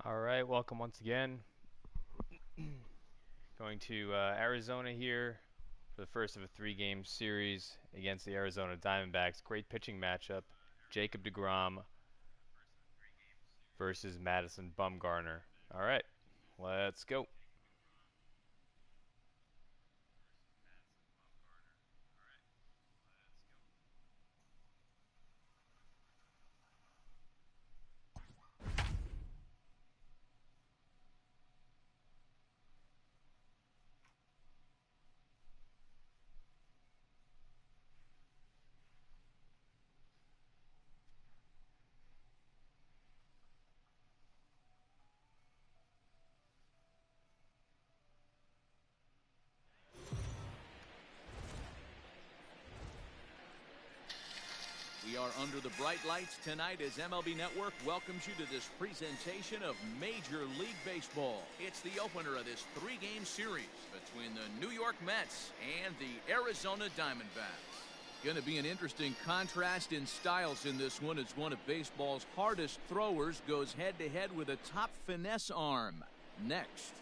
All right, welcome once again. Going to Arizona here for the first of a three-game series against the Arizona Diamondbacks. Great pitching matchup. Jacob deGrom versus Madison Bumgarner. All right, let's go. We are under the bright lights tonight as MLB Network welcomes you to this presentation of Major League Baseball. It's the opener of this three-game series between the New York Mets and the Arizona Diamondbacks. Going to be an interesting contrast in styles in this one as one of baseball's hardest throwers goes head-to-head with a top finesse arm. Next,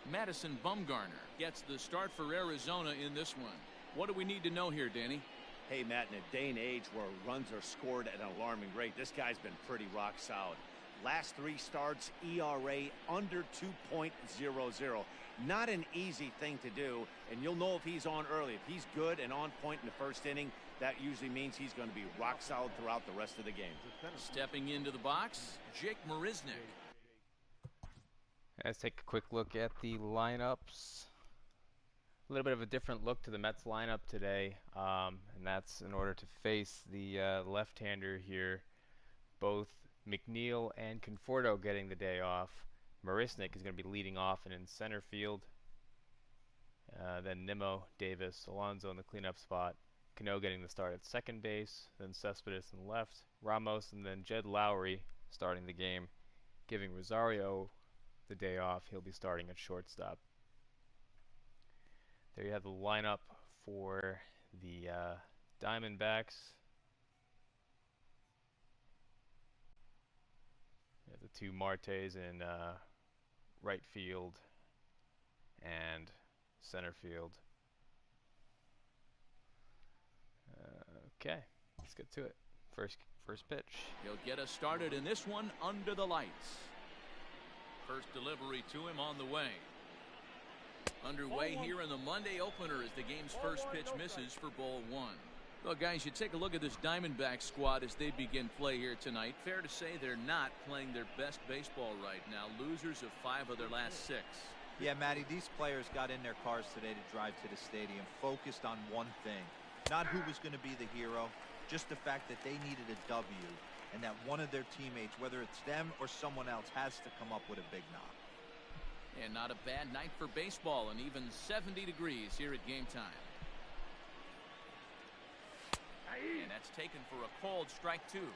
Madison Bumgarner gets the start for Arizona in this one. What do we need to know here, Danny? Hey, Matt, in a day and age where runs are scored at an alarming rate, this guy's been pretty rock solid. Last three starts, ERA under 2.00. Not an easy thing to do, and you'll know if he's on early. If he's good and on point in the first inning, that usually means he's going to be rock solid throughout the rest of the game. Stepping into the box, Jake Marisnick. Let's take a quick look at the lineups. A little bit of a different look to the Mets lineup today, and that's in order to face the left-hander here. Both McNeil and Conforto getting the day off. Marisnick is going to be leading off and in center field. Then Nimmo, Davis, Alonso in the cleanup spot. Cano getting the start at second base. Then Cespedes in left. Ramos and then Jed Lowry starting the game, giving Rosario the day off. He'll be starting at shortstop. There you have the lineup for the Diamondbacks. You have the two Martes in right field and center field. Okay, let's get to it. First pitch. He'll get us started in this one under the lights. First delivery to him on the way. Underway here in the Monday opener as the game's first pitch misses for ball one. Well, guys, you take a look at this Diamondback squad as they begin play here tonight. Fair to say they're not playing their best baseball right now. Losers of 5 of their last 6. Yeah, Matty, these players got in their cars today to drive to the stadium, focused on one thing. Not who was going to be the hero, just the fact that they needed a W, and that one of their teammates, whether it's them or someone else, has to come up with a big knock. And not a bad night for baseball, and even 70 degrees here at game time. And that's taken for a cold strike two.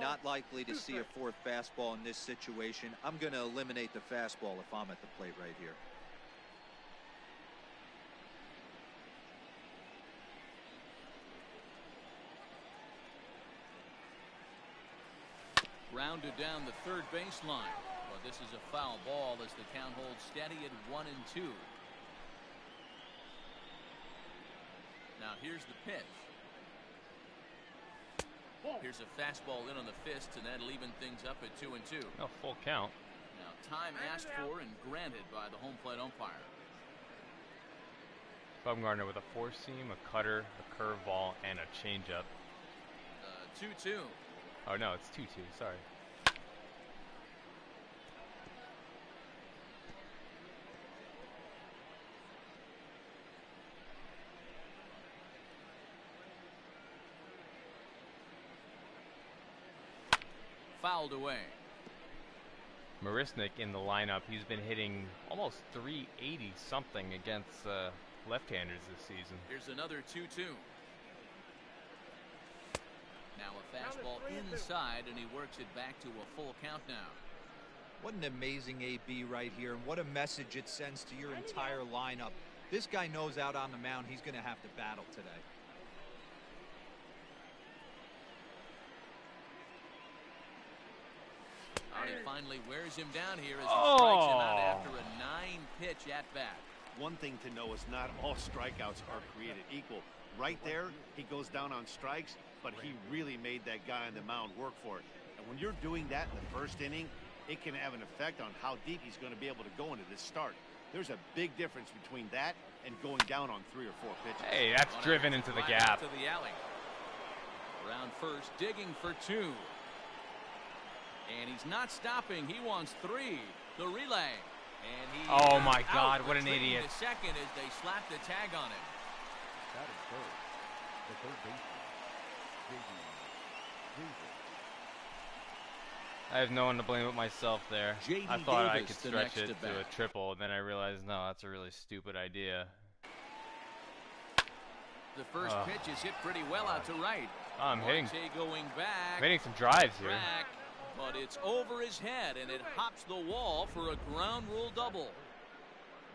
Not likely to see a fourth fastball in this situation. I'm going to eliminate the fastball if I'm at the plate right here. Rounded down the third baseline. But this is a foul ball as the count holds steady at 1-2. Now here's the pitch. Here's a fastball in on the fist, and that'll even things up at 2-2. Oh, full count. Now time asked for and granted by the home plate umpire. Bumgarner with a four-seam, a cutter, a curveball, and a changeup. 2-2. Oh no, it's 2-2. Sorry. Fouled away. Marisnick in the lineup. He's been hitting almost 380 something against left-handers this season. Here's another 2-2. Now a fastball inside, and he works it back to a full count now. What an amazing AB right here, and what a message it sends to your entire lineup. This guy knows out on the mound he's going to have to battle today. And he finally wears him down here as he strikes him out after a 9-pitch at-bat. One thing to know is not all strikeouts are created equal. Right there, he goes down on strikes, but he really made that guy on the mound work for it. And when you're doing that in the first inning, it can have an effect on how deep he's going to be able to go into this start. There's a big difference between that and going down on 3 or 4 pitches. Hey, that's driven into the gap. To the alley. Around first, digging for 2. And he's not stopping. He wants 3. The relay. And he oh my God, what an idiot. The second as they slap the tag on him. That is third. The third baseman. I have no one to blame but myself there. J.D. I thought I Davis, could stretch it to a triple, and then I realized, no, that's a really stupid idea. The first pitch is hit pretty well out to right. I'm hitting some drives here. But it's over his head, and it hops the wall for a ground rule double.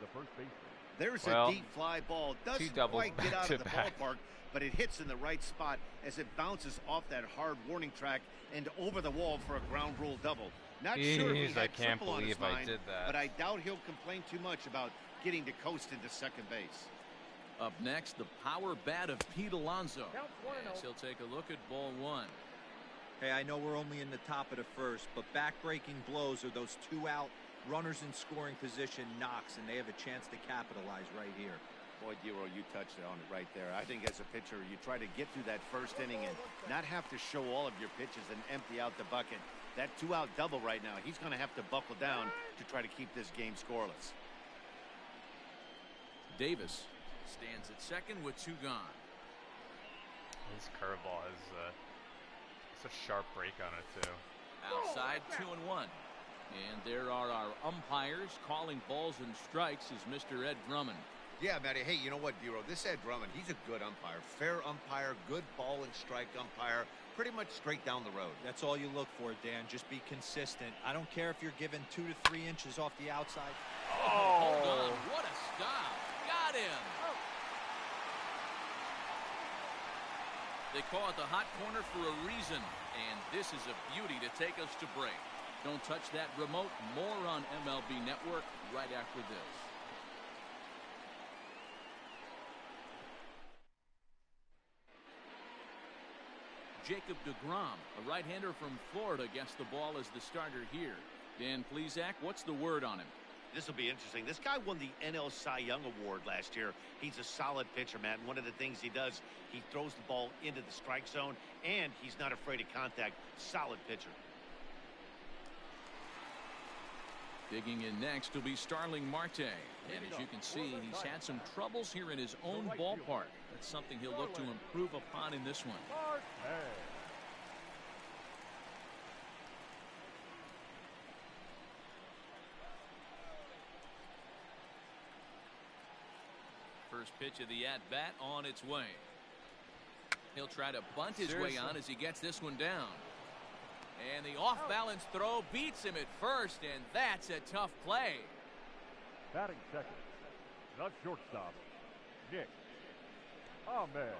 The first baseman. There's a deep fly ball. Doesn't quite get out of the back. ballpark, but it hits in the right spot as it bounces off that hard warning track and over the wall for a ground rule double. Not sure if he had triple on his mind, did that. but I doubt he'll complain too much about getting to coast into second base. Up next, the power bat of Pete Alonso. As he'll take a look at ball 1. Hey, I know we're only in the top of the first, but back-breaking blows are those 2-out runners in scoring position knocks, and they have a chance to capitalize right here. Boy, Dero, you touched on it right there. I think as a pitcher, you try to get through that first inning and not have to show all of your pitches and empty out the bucket. That 2-out double right now, he's going to have to buckle down to try to keep this game scoreless. Davis stands at second with 2 gone. His curveball has such a sharp break on it, too. Outside, 2-1. And there are our umpires calling balls and strikes is Mr. Ed Drummond. Yeah, Matty. Hey, you know what, Dero? This Ed Drummond, he's a good umpire. Fair umpire, good ball and strike umpire. Pretty much straight down the road. That's all you look for, Dan. Just be consistent. I don't care if you're given 2 to 3 inches off the outside. Hold on. What a stop. Got him. They call it the hot corner for a reason. And this is a beauty to take us to break. Don't touch that remote. More on MLB Network right after this. Jacob deGrom, a right-hander from Florida, gets the ball as the starter here. Dan Plesac, what's the word on him? This will be interesting. This guy won the NL Cy Young Award last year. He's a solid pitcher, man. One of the things he does, he throws the ball into the strike zone, and he's not afraid of contact. Solid pitcher. Digging in next will be Starling Marte. And as you can see, he's had some troubles here in his own ballpark. That's something he'll look to improve upon in this one. First pitch of the at-bat on its way. He'll try to bunt his way on as he gets this one down. And the off-balance throw beats him at first, and that's a tough play. Batting second, the shortstop, Nick Ahmed.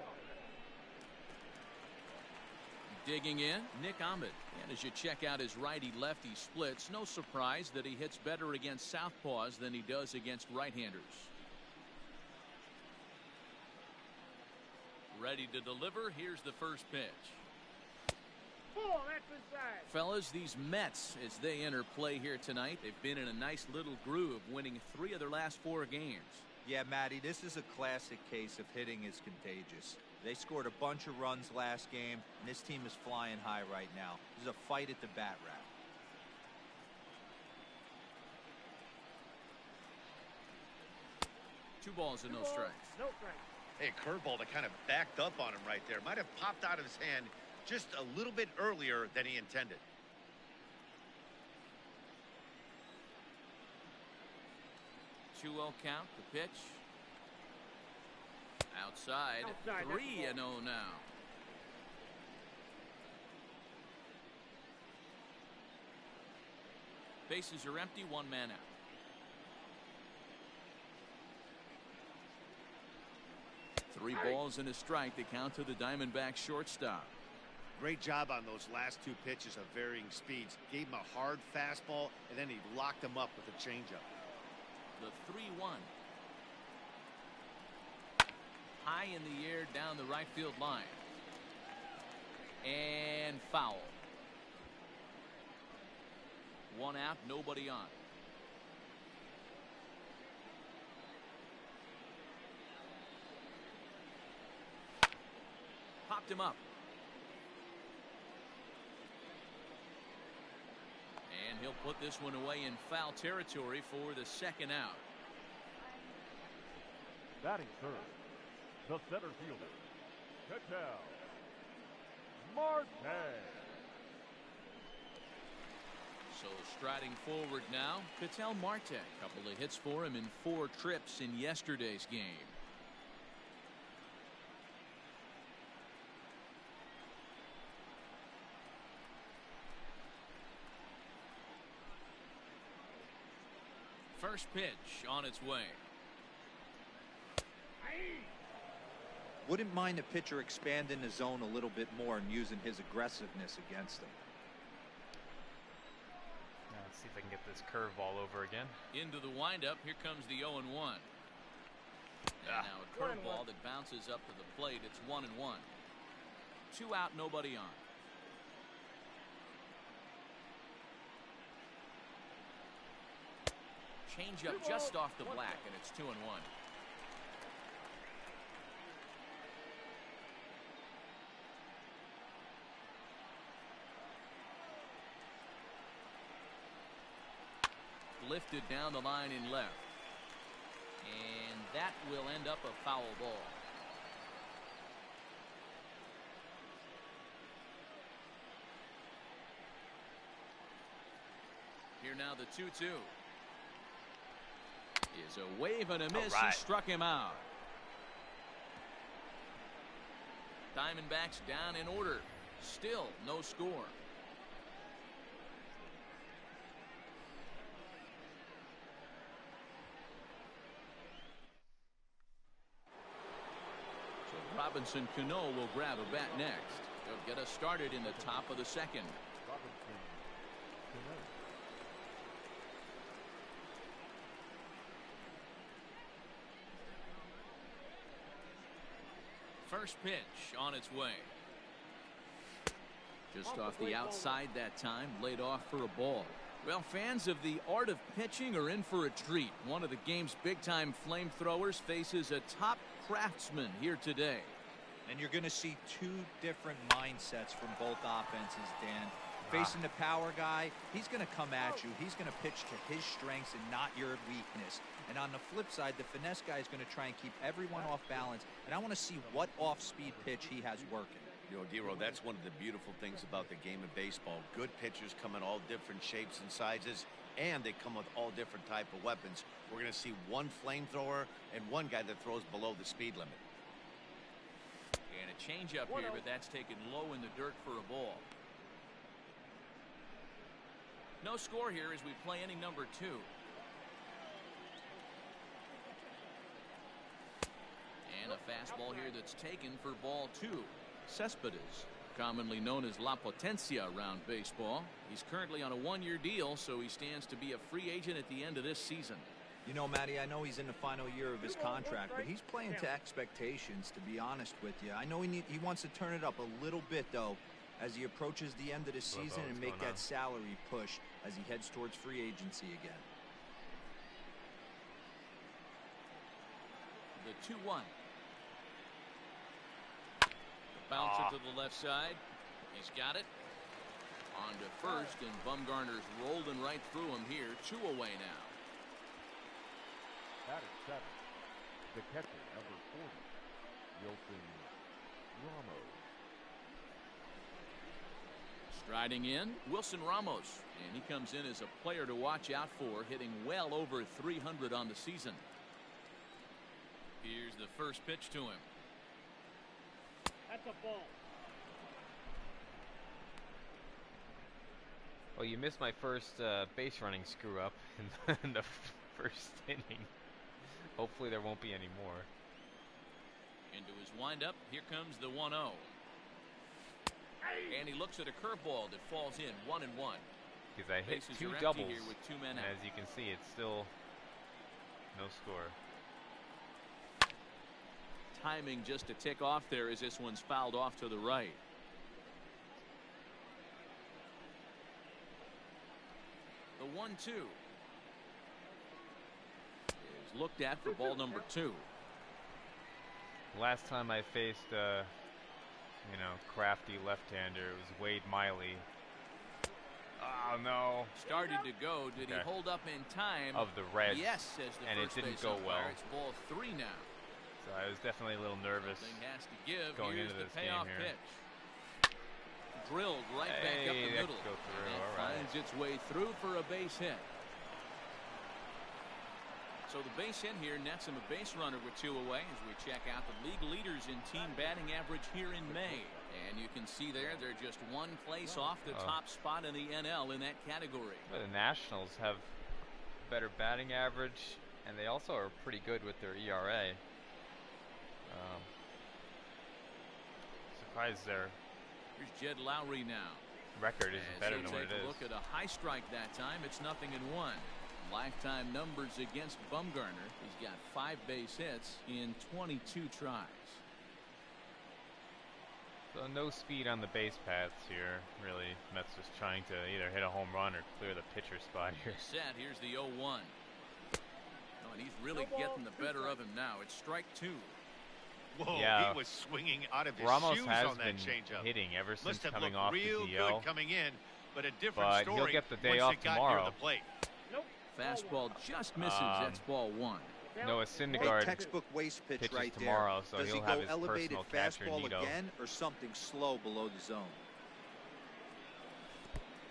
Digging in, Nick Ahmed. And as you check out his righty-lefty splits, no surprise that he hits better against southpaws than he does against right-handers. Ready to deliver. Here's the first pitch. Fellas, these Mets, as they enter play here tonight, they've been in a nice little groove, winning 3 of their last 4 games. Yeah, Matty, this is a classic case of hitting is contagious. They scored a bunch of runs last game, and this team is flying high right now. This is a fight at the bat rack. 2 balls and no strikes. Hey, curveball that kind of backed up on him right there. Might have popped out of his hand just a little bit earlier than he intended. Two-0 count, the pitch. Outside 3-0 now. Bases are empty, 1 man out. Three balls and a strike. The count to the Diamondbacks shortstop. Great job on those last two pitches of varying speeds. Gave him a hard fastball, and then he locked him up with a changeup. The 3-1. High in the air down the right field line. And foul. One out, nobody on. Popped him up. And he'll put this one away in foul territory for the second out. Batting third, the center fielder, Ketel Marte. So striding forward now, Ketel Marte. Couple of hits for him in 4 trips in yesterday's game. First pitch on its way. Wouldn't mind a pitcher expanding the zone a little bit more and using his aggressiveness against him. Let's see if I can get this curveball over again. Into the windup. Here comes the 0-1. And now a curveball that bounces up to the plate. It's 1-1. 2 out, nobody on. Changeup just off the black, and it's 2-1. Lifted down the line in left. And that will end up a foul ball. Here now the 2-2. Is a wave and a miss. He struck him out. Diamondbacks down in order. Still no score. So Robinson Cano will grab a bat next. They'll get us started in the top of the second. Robinson Cano. First pitch on its way. Just off the outside that time, laid off for a ball. Well, fans of the art of pitching are in for a treat. One of the game's big-time flamethrowers faces a top craftsman here today. And you're going to see 2 different mindsets from both offenses, Dan. Facing the power guy, he's going to come at you. He's going to pitch to his strengths and not your weakness. And on the flip side, the finesse guy is going to try and keep everyone off balance. And I want to see what off-speed pitch he has working. You know, Dero, that's one of the beautiful things about the game of baseball. Good pitchers come in all different shapes and sizes, and they come with all different type of weapons. We're going to see one flamethrower and one guy that throws below the speed limit. And a changeup here, but that's taken low in the dirt for a ball. No score here as we play inning number 2. And a fastball here that's taken for ball 2. Cespedes, commonly known as La Potencia around baseball. He's currently on a 1-year deal, so he stands to be a free agent at the end of this season. You know, Matty, I know he's in the final year of his contract, but he's playing to expectations, to be honest with you. I know he wants to turn it up a little bit, though, as he approaches the end of the season and make that salary push as he heads towards free agency again. The 2-1. Bouncer to the left side. He's got it. On to first, and Bumgarner's rolling right through him here. 2 away now. Batting 7, the catcher, number 40, Wilson Ramos. Striding in, Wilson Ramos, and he comes in as a player to watch out for, hitting well over 300 on the season. Here's the first pitch to him. That's a ball. Well, you missed my first base running screw up in the first inning. Hopefully there won't be any more. Into his windup. Here comes the 1-0. And he looks at a curveball that falls in, 1-1. Because I hit Bases two are empty doubles, here with 2 men and out. as you can see, it's still no score. Timing just to tick off there as this one's fouled off to the right. The 1-2 is looked at for ball number 2. Last time I faced a, crafty left-hander, it was Wade Miley. Oh no! Started to go. Did he hold up in time? Of the Reds. Yes, says the and it first didn't base go umpire. well. It's ball 3 now. So I was definitely a little nervous Something has to give. going Here's into the this game payoff here. pitch. Drilled right back up the That middle. could go through. And that All right. finds its way through for a base hit. So the base hit here nets him a base runner with 2 away as we check out the league leaders in team batting average here in May. And you can see there they're just 1 place off the top spot in the NL in that category. But the Nationals have better batting average, and they also are pretty good with their ERA. Surprised their Here's Jed Lowry now. record isn't better than what it Take a is. look at a high strike that time. It's 0-1. Lifetime numbers against Bumgarner. He's got 5 base hits in 22 tries. So no speed on the base paths here, really. Mets just trying to either hit a home run or clear the pitcher spot here. Set. Here's the 0-1. Oh, and he's really getting the better of him now. It's strike 2. Whoa, Yeah. he was swinging out of his Ramos shoes has on that been changeup. hitting ever since Must have coming looked off real the DL. good coming in, but a different But story he'll get the day once off it got tomorrow. near the plate. Nope. Fastball just misses. That's ball 1. Noah A Syndergaard textbook waste pitch pitches right tomorrow, so there. Does he'll he have go his elevated personal catcher, fastball Nito. again or something slow below the zone?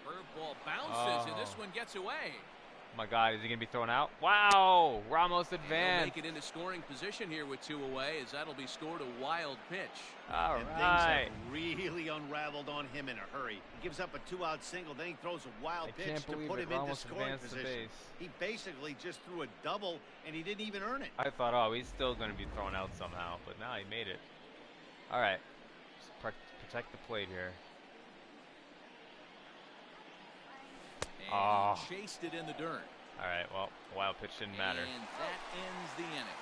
Curveball bounces, and this one gets away. Oh my God, is he going to be thrown out? Wow! Ramos He'll advanced. make it into scoring position here with 2 away, as that'll be scored a wild pitch. All And right. things have really unraveled on him in a hurry. He gives up a 2-out single, then he throws a wild I pitch can't to believe put it. him into Ramos scoring advanced the position. base. He basically just threw a double, and he didn't even earn it. I thought, oh, he's still going to be thrown out somehow, but now he made it. All right. Just protect the plate here. And he chased it in the dirt. All right, well, the wild pitch didn't matter. And that ends the inning.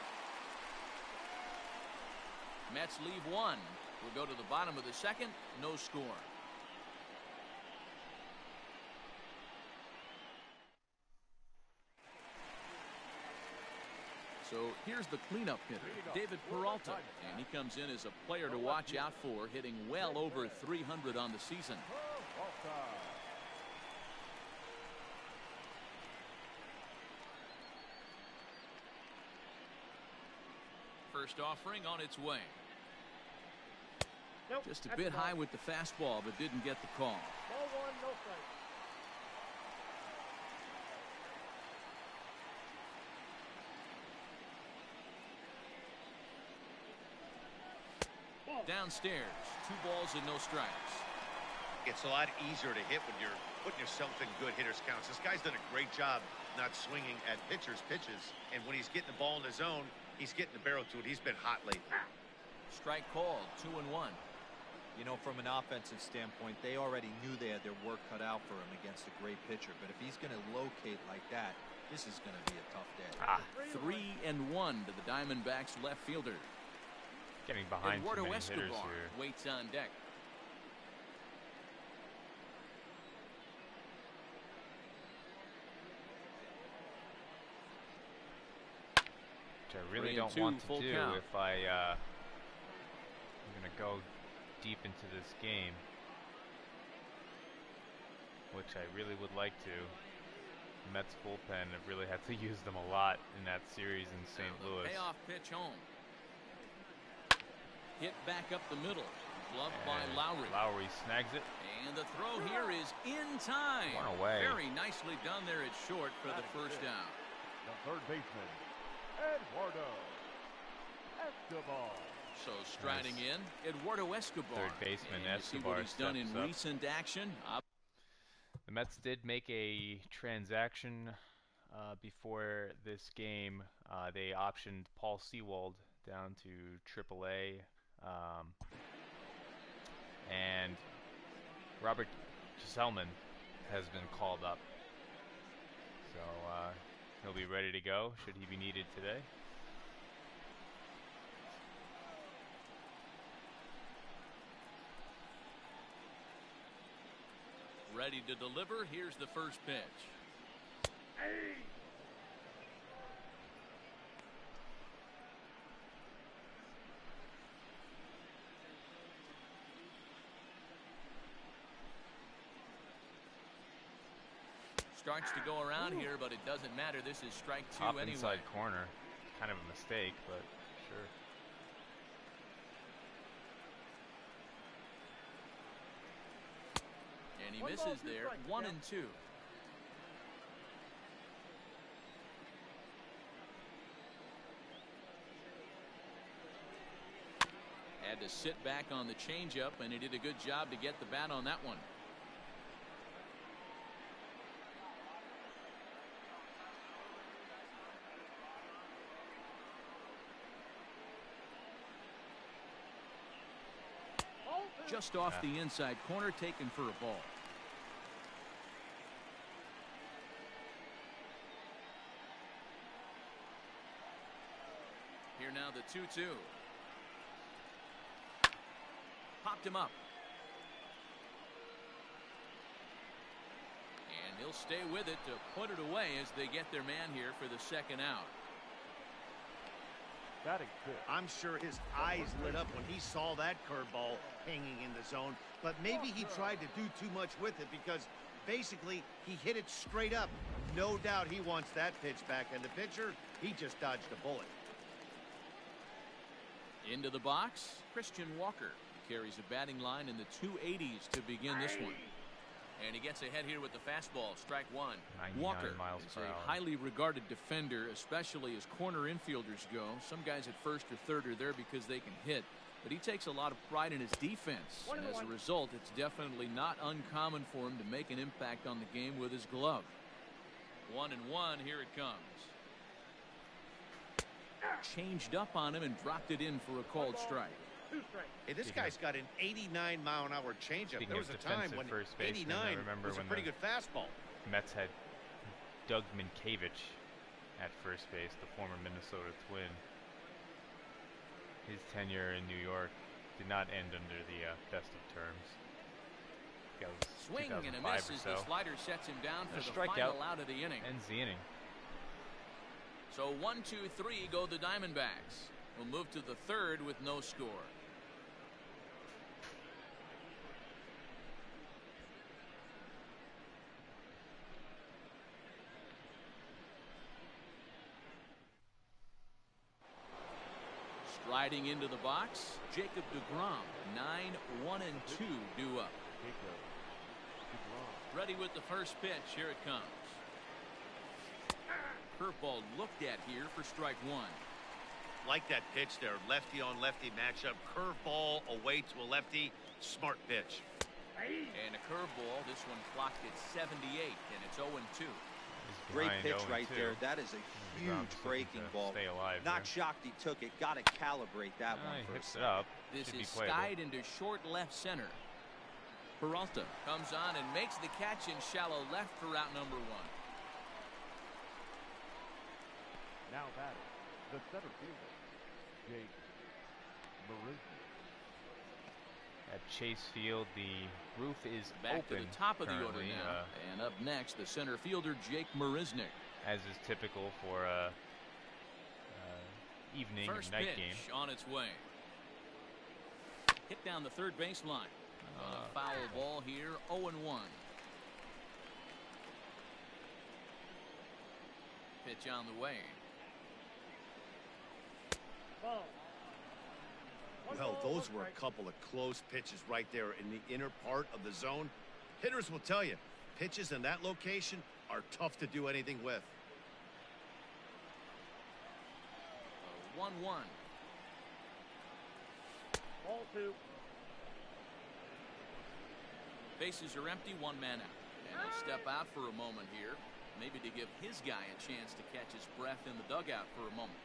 Mets leave 1. We'll go to the bottom of the 2nd. No score. So here's the cleanup hitter, David Peralta, and he comes in as a player to watch out for, hitting well over 300 on the season. First offering on its way. Nope. Just a That's bit ball. high with the fastball, but didn't get the call. Ball 1, no strike. Ball. Downstairs, 2 balls and no strikes. It's a lot easier to hit when you're putting yourself in good hitters' counts. This guy's done a great job not swinging at pitchers' pitches, and when he's getting the ball in the zone, he's getting the barrel to it. He's been hot lately. Strike called, 2-1. You know, from an offensive standpoint, they already knew they had their work cut out for him against a great pitcher. But if he's going to locate like that, this is going to be a tough day. 3-1 to the Diamondbacks left fielder. Getting behind too Eduardo many hitters Escobar here. waits on deck. Which I really 3-2, don't want to full do count. if I'm going to go deep into this game, which I really would like to. The Mets bullpen have really had to use them a lot in that series in St. Now the Louis. payoff pitch home. Hit back up the middle. Gloved by And Lowry. Lowry snags it. And the throw here is in time. One away. Very nicely done there at short for the first down. The third baseman, Eduardo Escobar. So striding in, Eduardo Escobar. Third baseman And you see what Escobar he's done in steps up. recent action. The Mets did make a transaction before this game. They optioned Paul Sewald down to AAA, and Robert Selman has been called up. So he'll be ready to go should he be needed today. Ready to deliver. Here's the first pitch. Starts to go around here, but it doesn't matter. This is strike two Top anyway. inside corner. Kind of a mistake, but sure. And he misses there. 1-2. Had to sit back on the changeup, and he did a good job to get the bat on that one. Just off the inside corner, taken for a ball. Here now the 2-2. Popped him up. And he'll stay with it to put it away as they get their man here for the second out. I'm sure his eyes lit up when he saw that curveball hanging in the zone, but maybe he tried to do too much with it because basically he hit it straight up. No doubt he wants that pitch back, and the pitcher, he just dodged a bullet. Into the box, Christian Walker carries a batting line in the 280s to begin this one. And he gets ahead here with the fastball. Strike one. Walker is a highly regarded defender, especially as corner infielders go. Some guys at first or third are there because they can hit, but he takes a lot of pride in his defense. And as a result, it's definitely not uncommon for him to make an impact on the game with his glove. 1-1. Here it comes. Changed up on him and dropped it in for a called strike. Hey, this guy's got an 89-mile-an-hour changeup. There was a time when 89 was a pretty good fastball. Mets had Doug Minkiewicz at first base, the former Minnesota Twin. His tenure in New York did not end under the best of terms. Swing and a miss as the slider sets him down for the final out of the inning. Ends the inning. So 1-2-3 go the Diamondbacks. We'll move to the third with no score. Striding into the box, Jacob deGrom. 9-1-2 due up. Ready with the first pitch. Here it comes. Curveball looked at here for strike one. Like that pitch there, lefty on lefty matchup, curveball away to a lefty, smart pitch. And a curveball, this one clocked at 78, and it's 0-2. Great pitch right there. That is a huge breaking ball. Not shocked he took it. Got to calibrate that one first. It up. This is skied into short left center. Peralta comes on and makes the catch in shallow left for route number one. Now batting, the center fielder, Jake Marisnik. At Chase Field, the roof is back open to the top of the order now. And up next, the center fielder, Jake Marisnik. As is typical for a evening First or night pitch game. On its way. Hit down the third baseline. A foul ball here, 0-1. Pitch on the way. Well, those were a couple of close pitches right there in the inner part of the zone. Hitters will tell you, pitches in that location are tough to do anything with. 1-1. Ball two. Bases are empty, one man out. And he'll step out for a moment here, maybe to give his guy a chance to catch his breath in the dugout for a moment.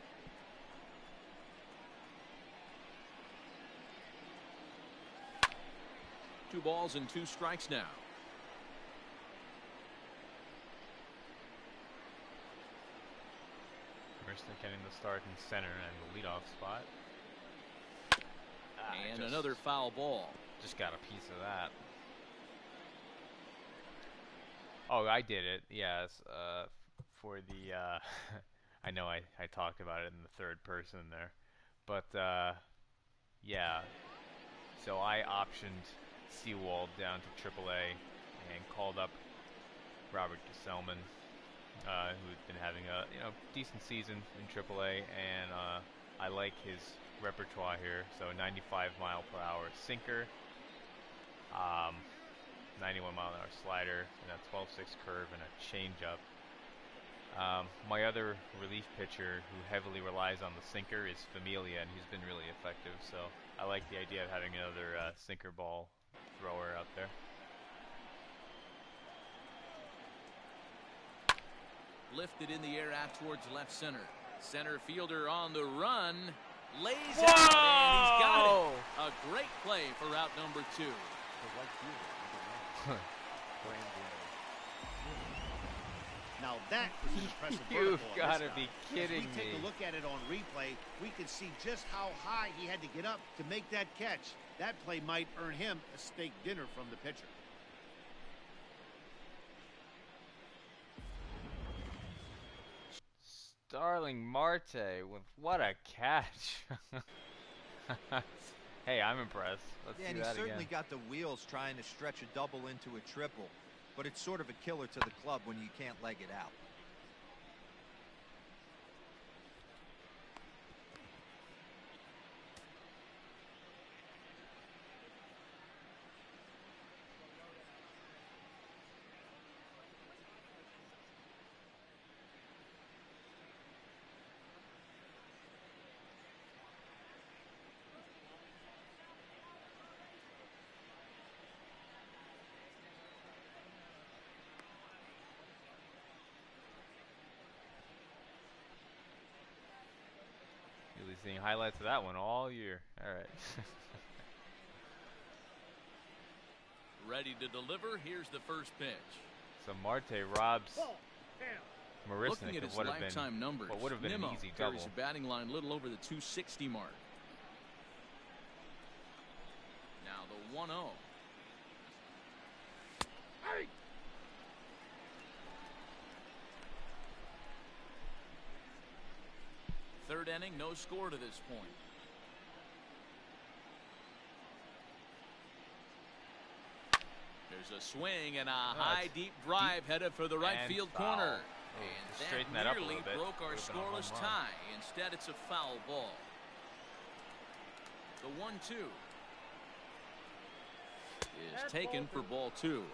2 balls and 2 strikes now. Marisnick getting the start in center and the leadoff spot. And another foul ball. Just got a piece of that. Oh, I did it. Yes. For the I know I talked about it in the third person there, but yeah. So I optioned Seawald down to AAA and called up Robert Gesellman, who had been having a decent season in AAA, and I like his repertoire here. So a 95-mile-per-hour sinker, 91-mile-an-hour slider, and a 12-6 curve and a changeup. My other relief pitcher who heavily relies on the sinker is Familia, and he's been really effective. So I like the idea of having another sinker ball thrower out there. Lifted in the air out towards left center. Center fielder on the run. Lays Whoa! out, and he's got it. A great play for route number 2. Now that was an impressive You've vertical on got this to guy. be As kidding we take me. a look at it on replay, we can see just how high he had to get up to make that catch. That play might earn him a steak dinner from the pitcher. Starling Marte with what a catch. Hey, I'm impressed. Let's Yeah, do and he that certainly again. got the wheels trying to stretch a double into a triple, but it's sort of a killer to the club when you can't leg it out. You'll be seeing highlights of that one all year. All right. Ready to deliver. Here's the first pitch. So Marte robs Ball. Down. Looking Marisnick at of his what have lifetime been numbers, what would have been Nimmo an easy carries double. a batting line a little over the 260 mark. Now the 1-0. Hey! Third inning, no score to this point. There's a swing and a high, deep drive headed for the right and field foul. corner. Oh, And just straighten that that up a nearly little bit. broke our Would've been a home scoreless run. tie. Instead, it's a foul ball. The 1-2 is That's taken ball for 2. ball 2.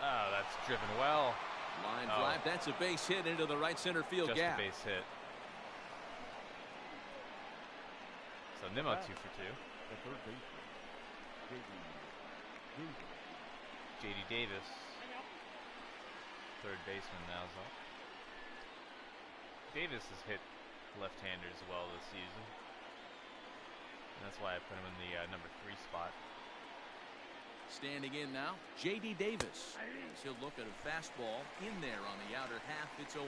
Oh, that's driven well. Line Oh. drive. That's a base hit into the right center field Just gap. a base hit. So Nimmo 2 for 2. The third baseman, JD Davis, Hang up. third baseman now. So Davis has hit left-handers well this season, and that's why I put him in the number 3 spot. Standing in now, J.D. Davis. As he'll look at a fastball in there on the outer half. It's 0-1.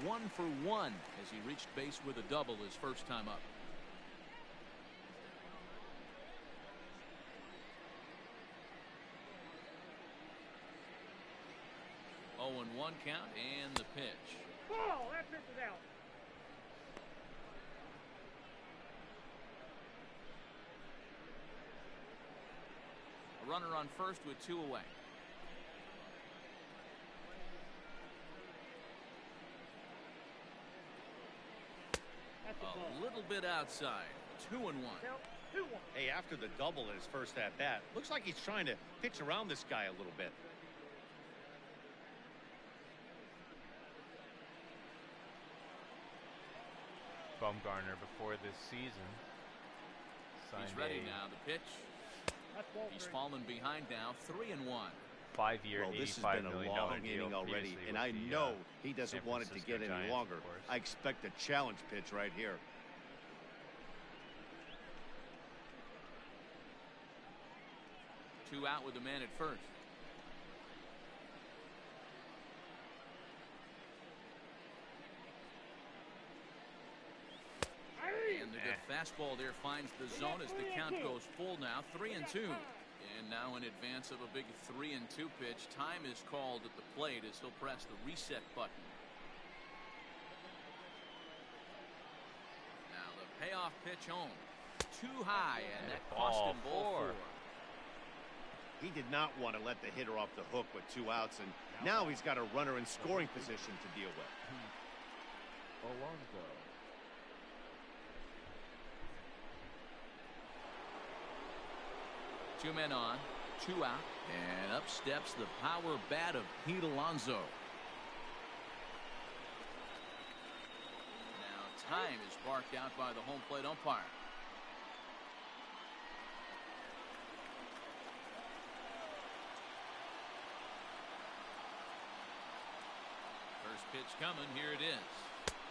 1 for 1 as he reached base with a double his first time up. Oh, and 1 count and the pitch. Ball. That pitch is out. A runner on first with 2 away. That's a ball. A little bit outside. 2-1. Count. 2-1. Hey, after the double in his first at bat, looks like he's trying to pitch around this guy a little bit. Bumgarner before this season signed He's ready a now. The pitch. That's ball He's 3. fallen behind now. 3-1. 5-year, Well, this has $85 been a million long deal inning already, previously and with I the know he San doesn't want it to Francisco get any Giants, longer. of course. I expect a challenge pitch right here. Two out with the man at first. And the good fastball there finds the zone as the count goes full now, 3-2. And now in advance of a big 3-2 pitch, time is called at the plate as he'll press the reset button. Now the payoff pitch home. Too high, and that cost him ball 4. He did not want to let the hitter off the hook with 2 outs, and now he's got a runner in scoring position to deal with. Alonso. 2 men on, 2 out, and up steps the power bat of Pete Alonso. Now time is barked out by the home plate umpire. First pitch coming, here it is.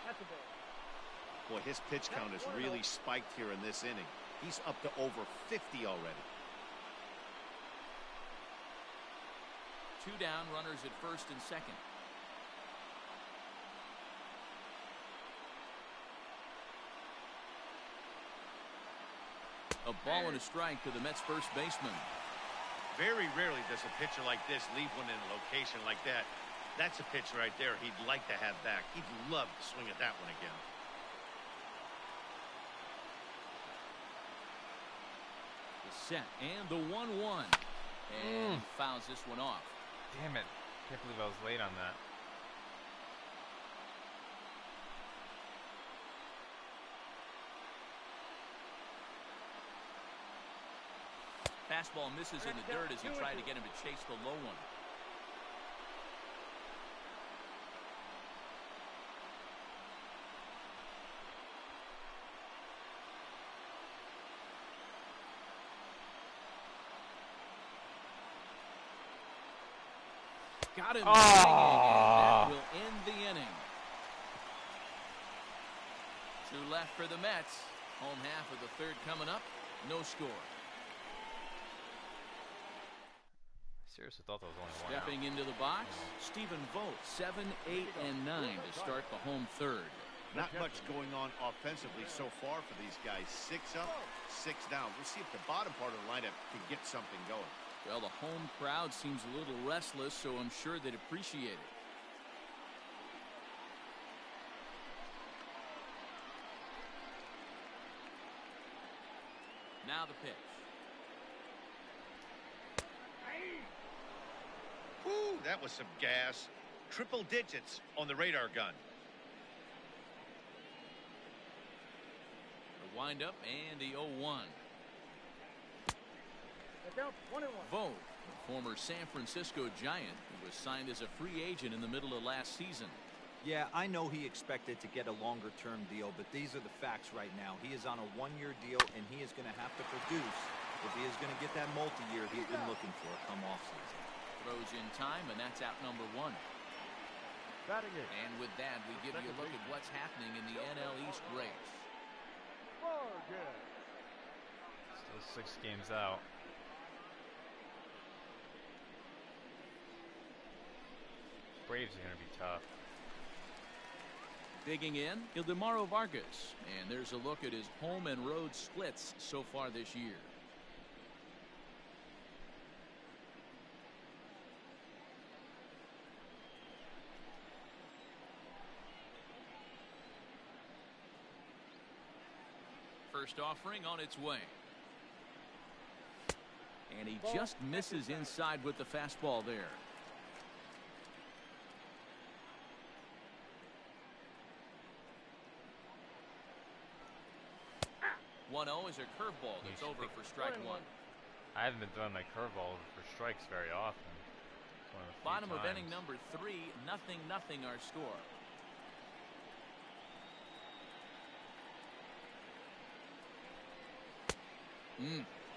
That's a ball. Boy, his pitch count has really spiked here in this inning. He's up to over 50 already. 2 down, runners at first and second. A ball and a strike to the Mets first baseman. Very rarely does a pitcher like this leave one in a location like that. That's a pitch right there he'd like to have back. He'd love to swing at that one again. The set and the 1-1. And fouls this one off. Damn it. Can't believe I was late on that. Fastball misses in the dirt as he tried to get him to chase the low one. Got him swinging, and that will end the inning. 2 left for the Mets. Home half of the third coming up. No score. Seriously thought that was only 1 out. Stepping into the box, Stephen Vogt, 7, 8, and 9 to start the home third. Not much going on offensively so far for these guys. 6 up, 6 down. We'll see if the bottom part of the lineup can get something going. Well, the home crowd seems a little restless, so I'm sure they'd appreciate it. Now the pitch. Whoo, that was some gas. Triple digits on the radar gun. The windup and the 0-1. That's out. 1-1. Vogt, the former San Francisco Giant, who was signed as a free agent in the middle of last season. Yeah, I know he expected to get a longer-term deal, but these are the facts right now. He is on a 1-year deal, and he is going to have to produce if he is going to get that multi-year he's been looking for come off-season. Throws in time, and that's out number 1. Batting it. And with that, we give you a look at what's happening in the NL East race. Still 6 games out. Braves are going to be tough. Digging in, Ildemaro Vargas. And there's a look at his home and road splits so far this year. First offering on its way. And he just misses inside with the fastball there. One 0 is a curveball that's over for strike 1. I haven't been throwing my curveball for strikes very often. Bottom of inning number 3, 0-0 our score.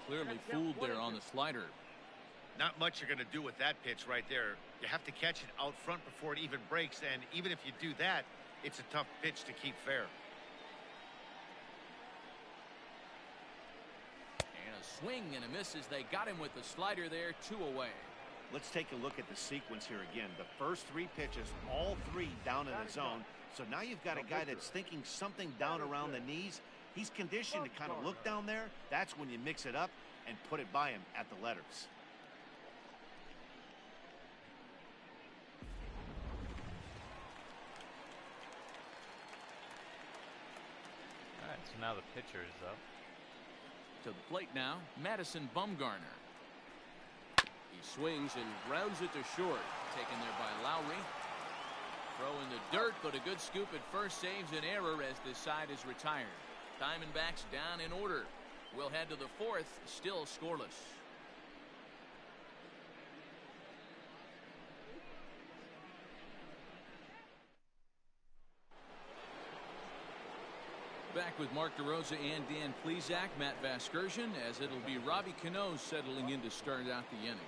Clearly fooled there on the slider. Not much you're going to do with that pitch right there. You have to catch it out front before it even breaks, and even if you do that, it's a tough pitch to keep fair. And a swing and a miss as they got him with the slider there, 2 away. Let's take a look at the sequence here again. The first 3 pitches, all 3 down in the zone. So now you've got a guy that's thinking something down around the knees. He's conditioned to kind of look down there. That's when you mix it up and put it by him at the letters. All right, so now the pitcher is up. To the plate now, Madison Bumgarner. He swings and grounds it to short. Taken there by Lowry. Throw in the dirt, but a good scoop at first saves an error as this side is retired. Diamondbacks down in order. We'll head to the 4th, still scoreless. Back with Mark DeRosa and Dan Plesac, Matt Vasgersian, as it'll be Robbie Cano settling in to start out the inning.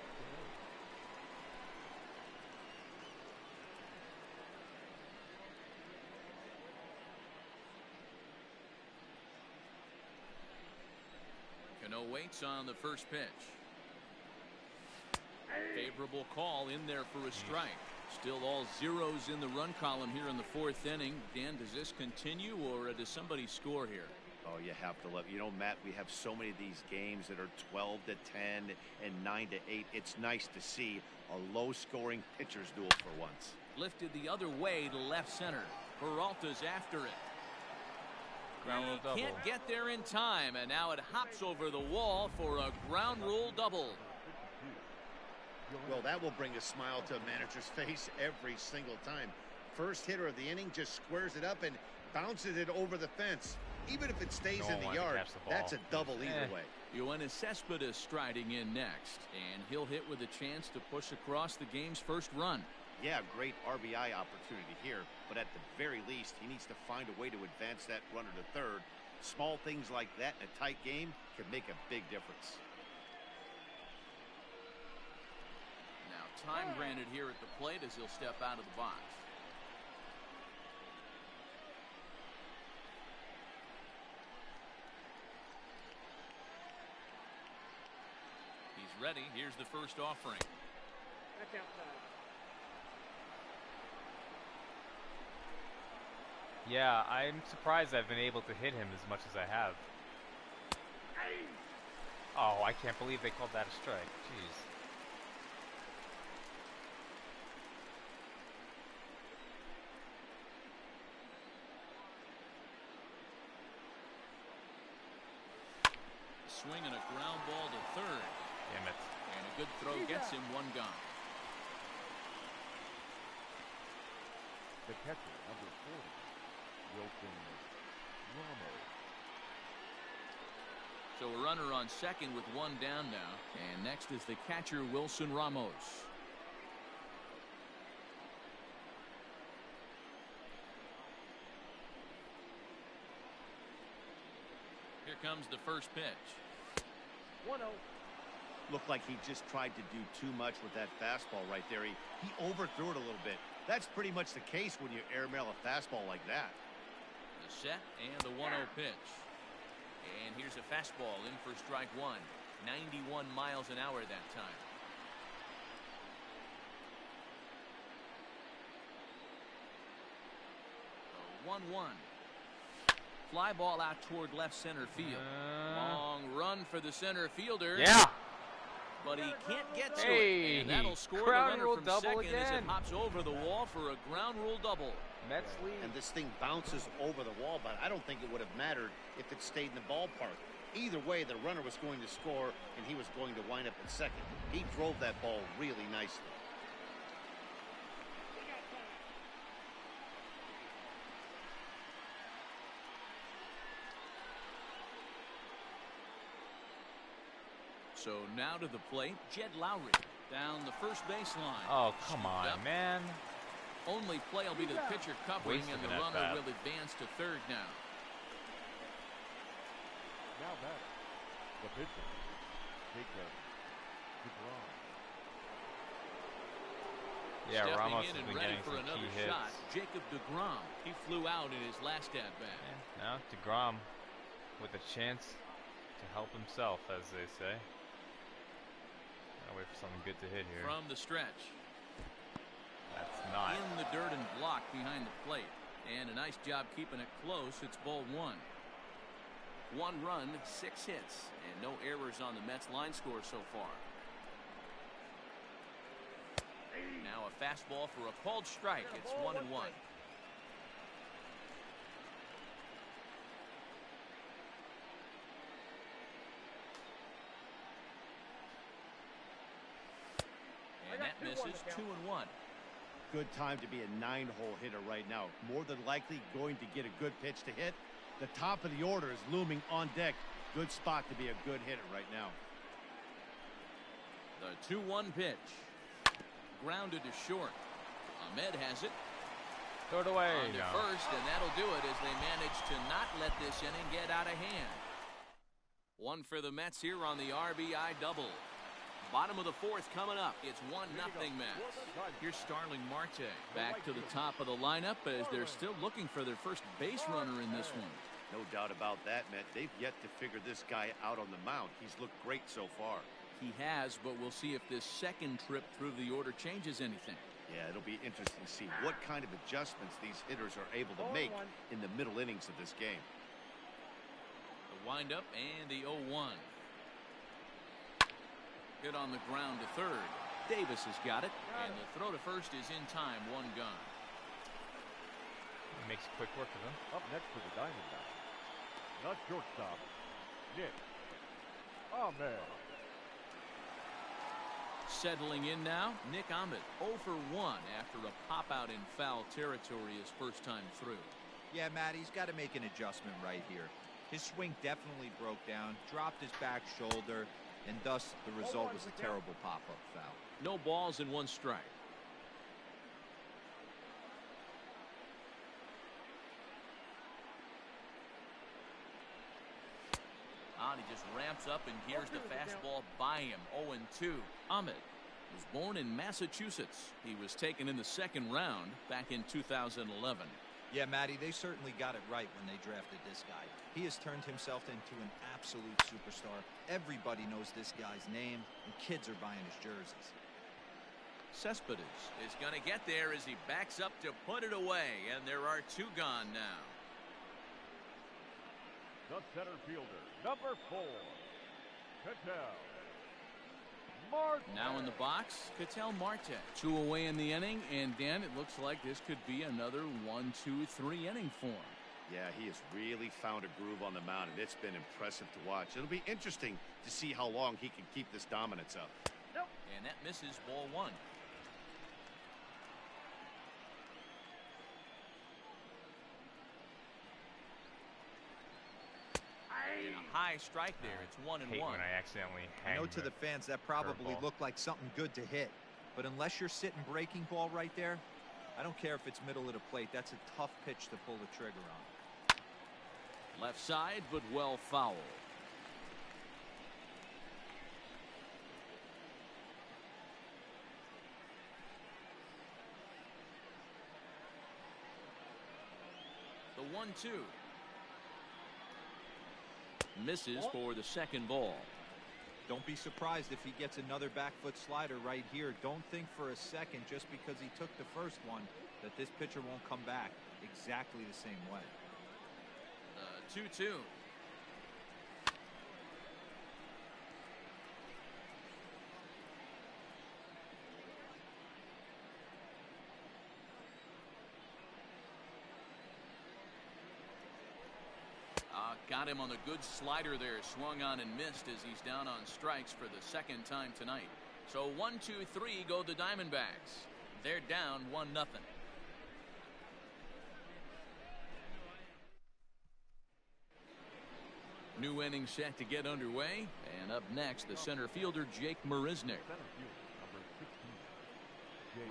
Cano waits on the first pitch. Favorable call in there for a strike. Still all zeros in the run column here in the 4th inning. Dan, does this continue or does somebody score here? Oh, you have to love. You know, Matt, we have so many of these games that are 12 to 10 and 9 to 8. It's nice to see a low-scoring pitcher's duel for once. Lifted the other way to left center. Peralta's after it. Ground rule double. Can't get there in time, and now it hops over the wall for a ground rule double. Well, that will bring a smile to a manager's face every single time. First hitter of the inning just squares it up and bounces it over the fence. Even if it stays in the yard, that's a double either way. Yoenis Cespedes striding in next, and he'll hit with a chance to push across the game's first run. Yeah, great RBI opportunity here, but at the very least, he needs to find a way to advance that runner to third. Small things like that in a tight game can make a big difference. Now time granted here at the plate as he'll step out of the box. He's ready. Here's the first offering. That's outside. Yeah, I'm surprised I've been able to hit him as much as I have. Oh, I can't believe they called that a strike. Jeez. Swing and a ground ball to third. Damn it. And a good throw gets him one gone. The catcher, number 40, Wilson Ramos. So a runner on second with one down now. And next is the catcher, Wilson Ramos. Here comes the first pitch. 1-0. Looked like he just tried to do too much with that fastball right there. He overthrew it a little bit. That's pretty much the case when you airmail a fastball like that. The set and the 1-0 pitch. And here's a fastball in for strike one. 91 miles an hour that time. The 1-1. Fly ball out toward left center field. Long run for the center fielder. Yeah. But he can't get to Hey, it. And that'll score the ground runner rule from double second as again. it hops over the wall for a ground rule double. Mets lead. And this thing bounces over the wall, but I don't think it would have mattered if it stayed in the ballpark. Either way, the runner was going to score, and he was going to wind up at second. He drove that ball really nicely. So now to the plate, Jed Lowry down the first baseline. Oh, come Scooped on, up. man. Only play will be to the pitcher covering, Wasted and the an runner at-bat. will advance to third now. Now back, the pitcher, deGrom. Yeah, Stepping Ramos in has and been ready getting for some another key hits. shot, Jacob deGrom. He flew out in his last at bat. Yeah, now deGrom with a chance to help himself, as they say. Gotta wait for something good to hit here. From the stretch. That's not. In the dirt and blocked behind the plate. And a nice job keeping it close. It's ball one. 1 run, 6 hits, and no errors on the Mets line score so far. Now a fastball for a called strike. It's 1-1. And that misses. 2-1. Good time to be a 9-hole hitter right now. More than likely going to get a good pitch to hit. The top of the order is looming on deck. Good spot to be a good hitter right now. The 2-1 pitch. Grounded to short. Ahmed has it. Throw it away. On to first, and that'll do it as they manage to not let this inning get out of hand. One for the Mets here on the RBI double. Bottom of the fourth coming up. It's 1-0 Mets. Here's Starling Marte back to the top of the lineup as they're still looking for their first base runner in this one. No doubt about that, Matt. They've yet to figure this guy out on the mound. He's looked great so far. He has, but we'll see if this second trip through the order changes anything. Yeah, it'll be interesting to see what kind of adjustments these hitters are able to make in the middle innings of this game. The windup and the 0-1. Hit on the ground to third. Davis has got it, and the throw to first is in time. 1 gone. He makes quick work of him. Up next for the Diamondbacks. Not shortstop, Nick Ahmed. Settling in now, Nick Ahmed 0 for 1 after a pop out in foul territory his first time through. Yeah, Matt, he's got to make an adjustment right here. His swing definitely broke down, dropped his back shoulder, and thus the result was a terrible pop-up foul. No balls and 1 strike. He just ramps up, and here's the fastball by him. 0-2. Ahmed was born in Massachusetts. He was taken in the 2nd round back in 2011. Yeah, Matty, they certainly got it right when they drafted this guy. He has turned himself into an absolute superstar. Everybody knows this guy's name, and kids are buying his jerseys. Cespedes is going to get there as he backs up to put it away, and there are 2 gone now. The center fielder, number 4, Ketel Marte. Now in the box, Ketel Marte. 2 away in the inning, and Dan, it looks like this could be another 1-2-3 inning for him. Yeah, he has really found a groove on the mound, and it's been impressive to watch. It'll be interesting to see how long he can keep this dominance up. And that misses. Ball 1. And a high strike there. It's 1-1. Hate when I accidentally hang. I know to the fans that probably curveball. looked like something good to hit, but unless you're sitting breaking ball right there, I don't care if it's middle of the plate. That's a tough pitch to pull the trigger on. Left side, but well foul. The 1-2. Misses for the 2nd ball. Don't be surprised if he gets another back foot slider right here. Don't think for a second, just because he took the first one, that this pitcher won't come back exactly the same way. 2-2. Got him on the good slider there. Swung on and missed as he's down on strikes for the 2nd time tonight. So 1-2-3 go the Diamondbacks. They're down 1-0. New inning set to get underway. And up next, the center fielder, Jake Marisnick.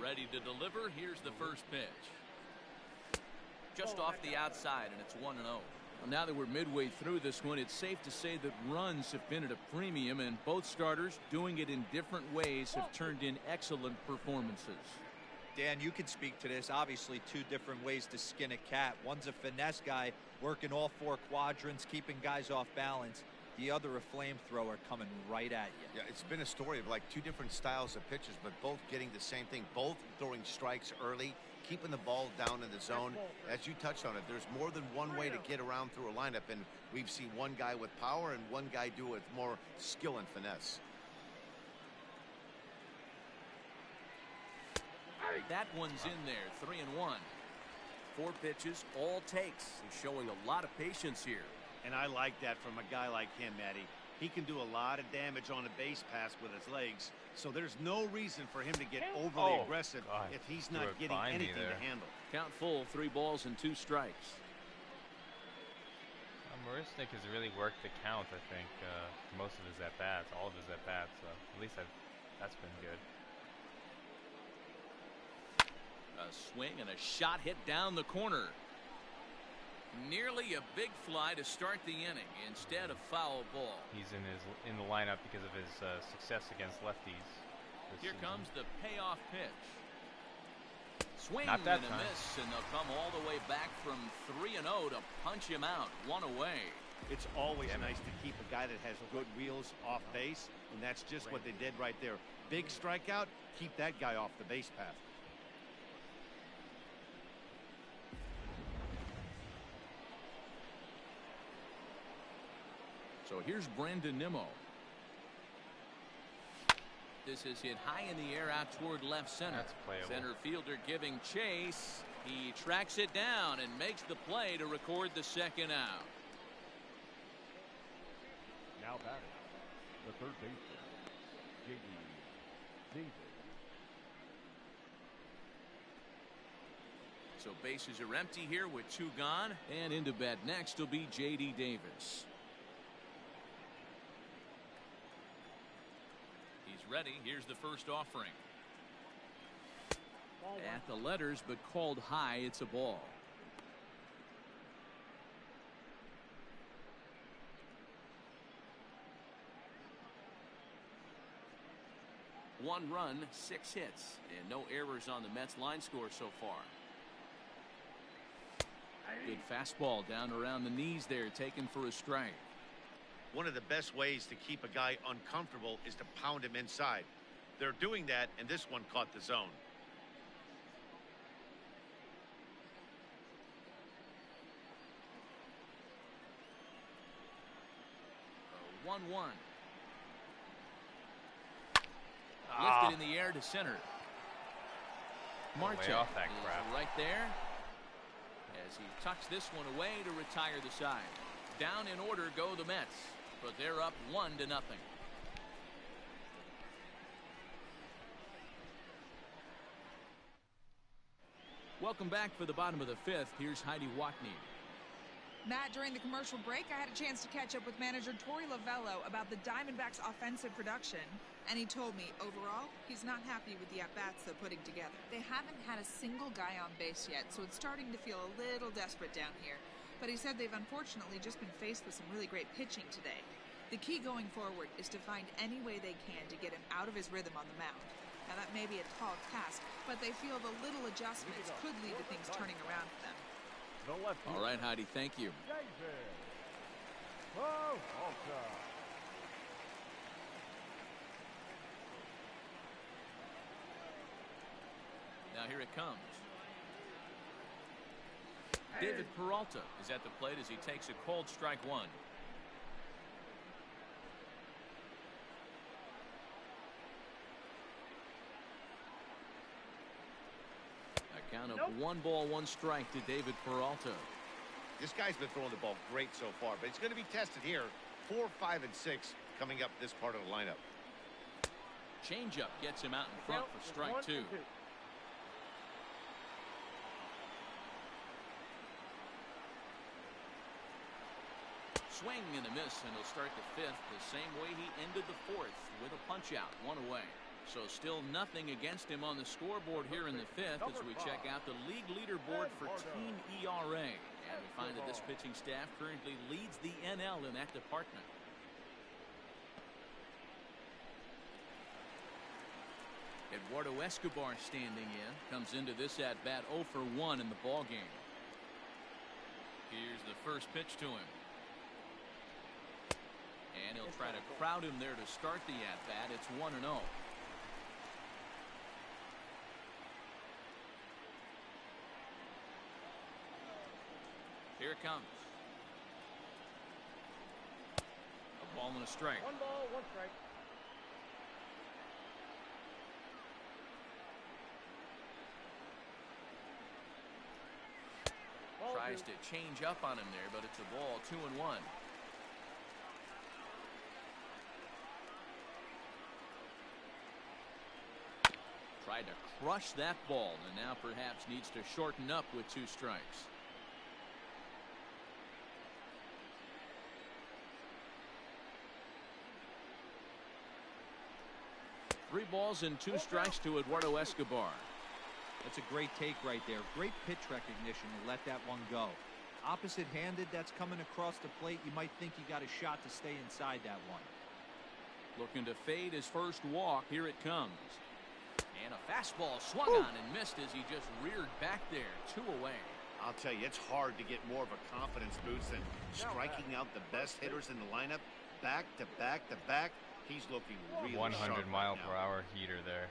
Ready to deliver. Here's the first pitch. Just off the outside, and it's 1-0. Well, now that we're midway through this one, it's safe to say that runs have been at a premium, and both starters, doing it in different ways, have turned in excellent performances. Dan, you can speak to this. Obviously, two different ways to skin a cat. One's a finesse guy, working all four quadrants, keeping guys off balance. The other, a flamethrower coming right at you. Yeah, it's been a story of like two different styles of pitches, but both getting the same thing, both throwing strikes early, keeping the ball down in the zone. As you touched on it, there's more than one way to get around through a lineup, and we've seen one guy with power and one guy do it with more skill and finesse. That one's in there, 3-1. 4 pitches, all takes. He's showing a lot of patience here. And I like that from a guy like him, Matty. He can do a lot of damage on a base pass with his legs, so there's no reason for him to get overly aggressive if he's not getting anything to handle. Count full, 3 balls and 2 strikes. Marisnik has really worked the count, I think, most of his at-bats, all of his at-bats, so at least that's been good. A swing and a shot hit down the corner. Nearly a big fly to start the inning instead of foul ball. He's in the lineup because of his success against lefties. Here comes the payoff pitch. Swing Not that and a time. miss, and they'll come all the way back from 3-0 to punch him out. 1 away. It's always nice to keep a guy that has good wheels off base, and that's just what they did right there. Big strikeout, keep that guy off the base path. So here's Brandon Nimmo. This is hit high in the air out toward left center. That's playable. Center fielder giving chase. He tracks it down and makes the play to record the second out. Now batting, the third baseman, J.D. Davis. So bases are empty here with 2 gone. And into bat next will be J.D. Davis. He's ready. Here's the first offering. At the letters, but called high. It's a ball. One run, 6 hits, and no errors on the Mets line score so far. Good fastball down around the knees there, taken for a strike. One of the best ways to keep a guy uncomfortable is to pound him inside. They're doing that, and this one caught the zone. A 1-1. Lifted in the air to center. Marte Way off that crap. right there as he tucks this one away to retire the side. Down in order go the Mets, but they're up 1-0. Welcome back for the bottom of the 5th. Here's Heidi Watney. Matt, during the commercial break, I had a chance to catch up with manager Torey Lavello about the Diamondbacks' offensive production, and he told me, overall, he's not happy with the at-bats they're putting together. They haven't had a single guy on base yet, so it's starting to feel a little desperate down here. But he said they've unfortunately just been faced with some really great pitching today. The key going forward is to find any way they can to get him out of his rhythm on the mound. Now, that may be a tall task, but they feel the little adjustments could lead to things turning around for them. All right, Heidi, thank you. Now here it comes. David Peralta is at the plate as he takes a cold strike 1. A count of 1 ball, 1 strike to David Peralta. This guy's been throwing the ball great so far, but he's going to be tested here. 4, 5, and 6 coming up this part of the lineup. Changeup gets him out in front for strike 2. Swing and a miss, and he'll start the 5th the same way he ended the 4th with a punch out, 1 away. So still nothing against him on the scoreboard here in the 5th as we check out the league leaderboard for team ERA. And we find that this pitching staff currently leads the NL in that department. Eduardo Escobar standing in. Comes into this at bat 0 for 1 in the ball game. Here's the first pitch to him. And he'll try to crowd him there to start the at bat. It's 1-0. Here it comes. A ball and a strike. 1 ball, 1 strike. Tries to change up on him there, but it's a ball, 2-1. Tried to crush that ball, and now perhaps needs to shorten up with 2 strikes. Three balls and 2 strikes to Eduardo Escobar. That's a great take right there. Great pitch recognition to let that one go. Opposite-handed, that's coming across the plate. You might think you got a shot to stay inside that one. Looking to fade his first walk. Here it comes. And a fastball swung on and missed as he just reared back there. 2 away. I'll tell you, it's hard to get more of a confidence boost than striking out the best hitters in the lineup back to back to back. He's looking really 100 sharp mile right per now. hour heater there.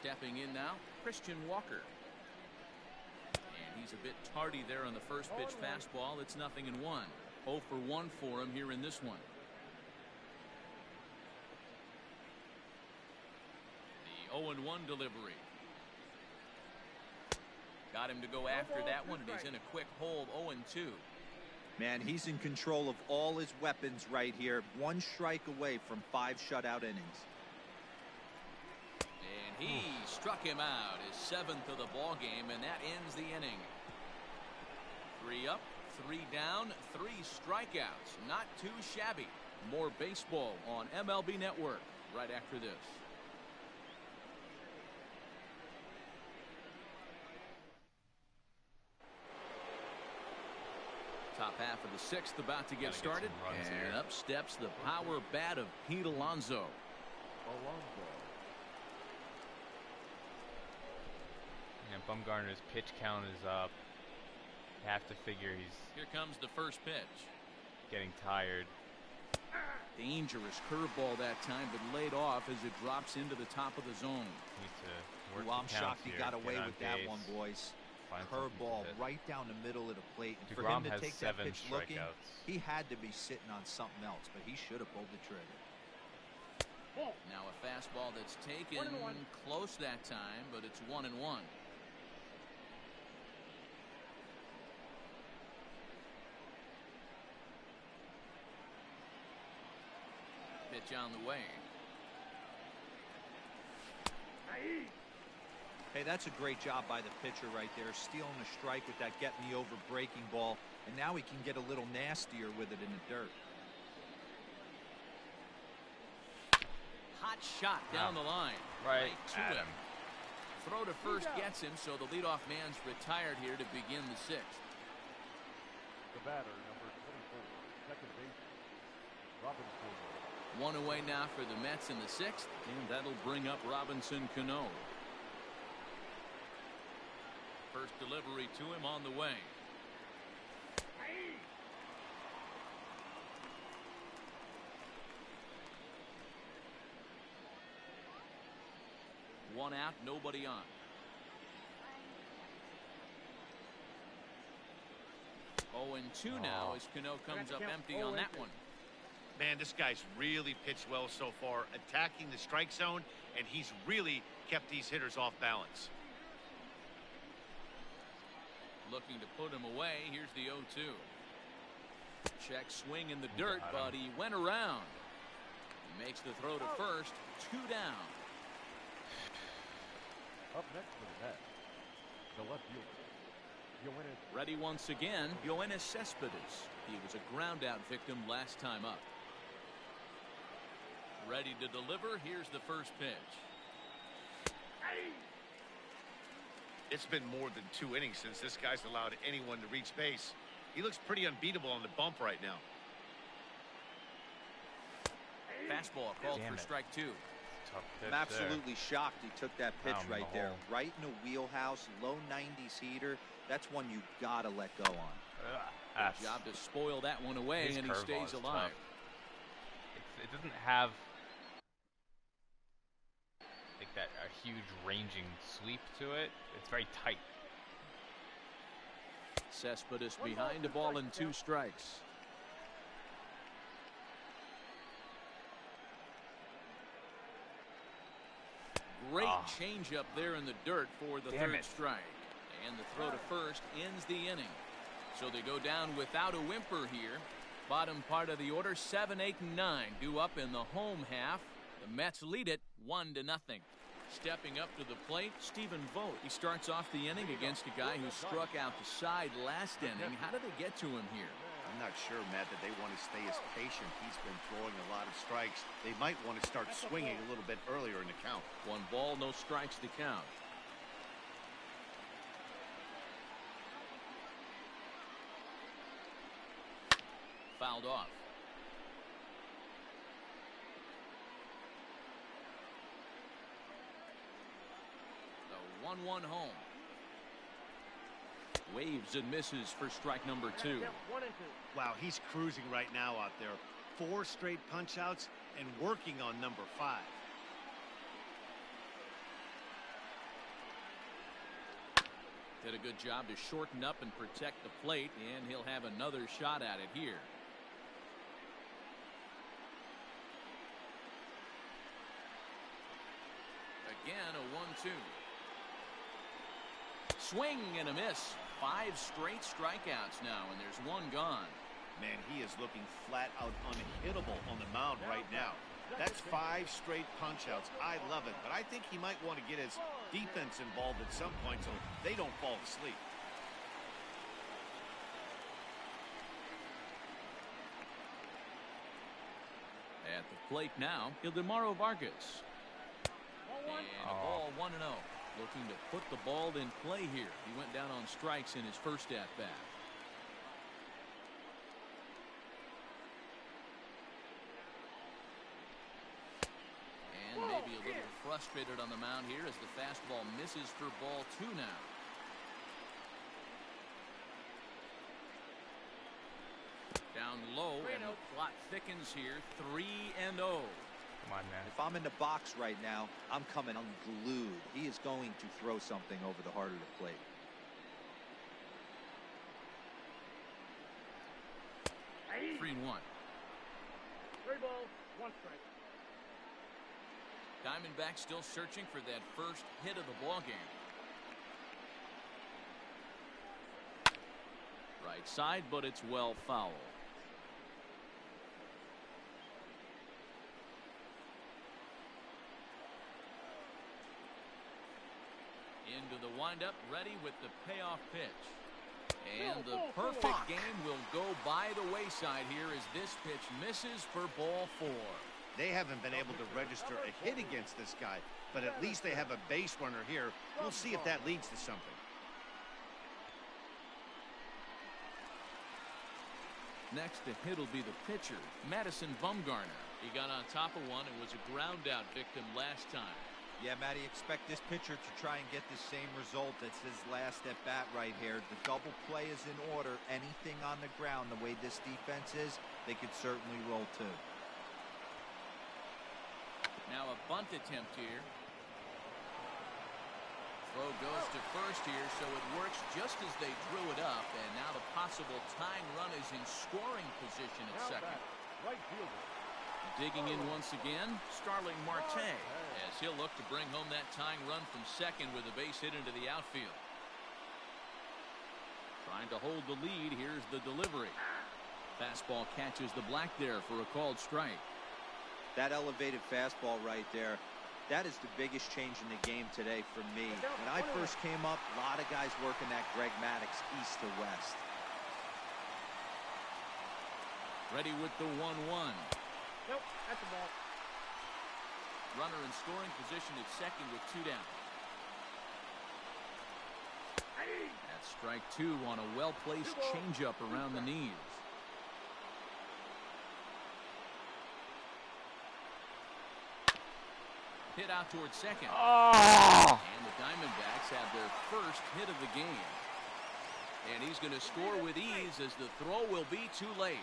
Stepping in now, Christian Walker. And he's a bit tardy there on the first pitch fastball. It's 0-1. 0 for 1 for him here in this one. The 0-1 delivery. Got him to go after that one, and he's in a quick hold. 0-2. Man, he's in control of all his weapons right here. 1 strike away from 5 shutout innings. And he struck him out, his 7th of the ball game, and that ends the inning. 3 up, 3 down, 3 strikeouts. Not too shabby. More baseball on MLB Network right after this. Top half of the 6th about to get started. And up steps the power bat of Pete Alonso. And Bumgarner's pitch count is up. You have to figure he's Here comes the first pitch. getting tired. Dangerous curveball that time, but laid off as it drops into the top of the zone. Needs to work Well, I'm the counts shocked he here, got away get on with that base, one, boys. find something to Curveball hit. right down the middle of the plate. And for deGrom him to has take that 7 pitch looking, strikeouts. he had to be sitting on something else, but he should have pulled the trigger. Now a fastball that's taken 1-1. close that time, but it's 1-1. Pitch on the way. Hey, that's a great job by the pitcher right there, stealing a strike with that getting the over breaking ball, and now he can get a little nastier with it in the dirt. Hot shot down the line. Right to at him. him. Throw to first gets him, so the leadoff man's retired here to begin the 6th. The batter, number 24, second baseman, Robinson. 1 away now for the Mets in the 6th, and that'll bring up Robinson Cano. First delivery to him on the way. One out, nobody on. 0-2 now as Cano comes up empty on that one. Man, this guy's really pitched well so far, attacking the strike zone, and he's really kept these hitters off balance. Looking to put him away. Here's the 0-2. Check swing in the dirt, but he went around. He makes the throw to first. 2 down. Up next for the Mets, the left fielder, Yoenis. Ready once again, Yoenis Cespedes. He was a ground out victim last time up. Ready to deliver. Here's the first pitch. It's been more than 2 innings since this guy's allowed anyone to reach base. He looks pretty unbeatable on the bump right now. Fastball called Damn for it. strike 2. Tough pitch I'm absolutely shocked he took that pitch Down the right there. hole. Right in the wheelhouse, low 90s heater. That's one you got to let go on. Good job to spoil that one away, His and he curveball stays is alive. tough. It doesn't have like that a huge ranging sweep to it. It's very tight. Cespedes behind the ball and 2 strikes. Great change up there in the dirt for the Damn third it. strike. And the throw to first ends the inning. So they go down without a whimper here. Bottom part of the order, 7, 8, and 9 due up in the home half. The Mets lead it 1-0. Stepping up to the plate, Stephen Vogt. He starts off the inning against a guy who struck out the side last inning. How did they get to him here? I'm not sure, Matt, that they want to stay as patient. He's been throwing a lot of strikes. They might want to start swinging a little bit earlier in the count. 1 ball, no strikes to count. Fouled off. The 1-1 home. Waves and misses for strike number 2. 1 and 2. Wow, he's cruising right now out there. 4 straight punch-outs and working on number 5. Did a good job to shorten up and protect the plate, and he'll have another shot at it here. Again, a 1-2. Swing and a miss. 5 straight strikeouts now, and there's 1 gone. Man, he is looking flat out unhittable on the mound right now. That's 5 straight punch-outs. I love it, but I think he might want to get his defense involved at some point so they don't fall asleep. At the plate now, Ildemaro Vargas. And a ball 1-0. Looking to put the ball in play here. He went down on strikes in his first at-bat. And maybe a little frustrated on the mound here as the fastball misses for ball 2 now. Down low, and the plot thickens here. 3-0. Come on, man. If I'm in the box right now, I'm coming unglued. He is going to throw something over the heart of the plate. Hey. 3-1. 3 balls, 1 strike. Diamondbacks still searching for that first hit of the ball game. Right side, but it's well foul. Into the windup, ready with the payoff pitch. And the perfect game will go by the wayside here as this pitch misses for ball 4. They haven't been able to register a hit against this guy, but at least they have a base runner here. We'll see if that leads to something. Next to hit will be the pitcher, Madison Bumgarner. He got on top of one and was a ground out victim last time. Yeah, Matty, expect this pitcher to try and get the same result as his last at bat right here. The double play is in order. Anything on the ground, the way this defense is, they could certainly roll too. Now a bunt attempt here. Throw goes to first here, so it works just as they drew it up, and now the possible tying run is in scoring position at second. Right fielder. Digging in once again, Starling Marte, as he'll look to bring home that tying run from second with a base hit into the outfield. Trying to hold the lead, here's the delivery. Fastball catches the black there for a called strike. That elevated fastball right there, that is the biggest change in the game today for me. When I first came up, a lot of guys working that Greg Maddux east to west. Ready with the 1-1. Nope, that's a ball. Runner in scoring position at second with 2 down. That's strike two on a well-placed changeup around the knees. Hit out towards second. Oh! And the Diamondbacks have their first hit of the game. And he's going to score with ease as the throw will be too late.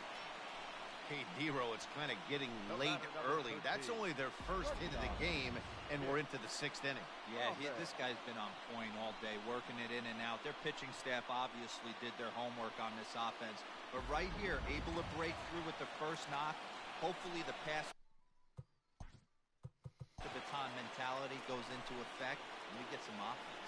Hey, Nero, it's kind of getting late early. That's only their first hit of the game, and we're into the 6th inning. Yeah, this guy's been on point all day, working it in and out. Their pitching staff obviously did their homework on this offense. But right here, able to break through with the first knock. Hopefully the pass to baton mentality goes into effect, and we get some offense.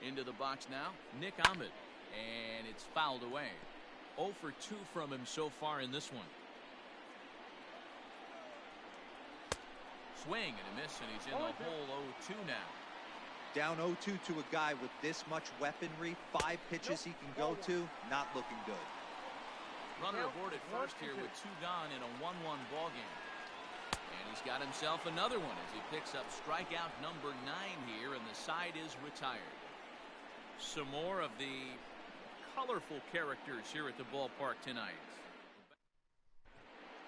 Into the box now, Nick Ahmed, and it's fouled away. 0 for 2 from him so far in this one. Swing and a miss, and he's in the hole 0-2 now. Down 0-2 to a guy with this much weaponry, 5 pitches he can go to, not looking good. Runner aboard at first here with 2 gone in a 1-1 ball game. And he's got himself another one as he picks up strikeout number 9 here, and the side is retired. Some more of the colorful characters here at the ballpark tonight.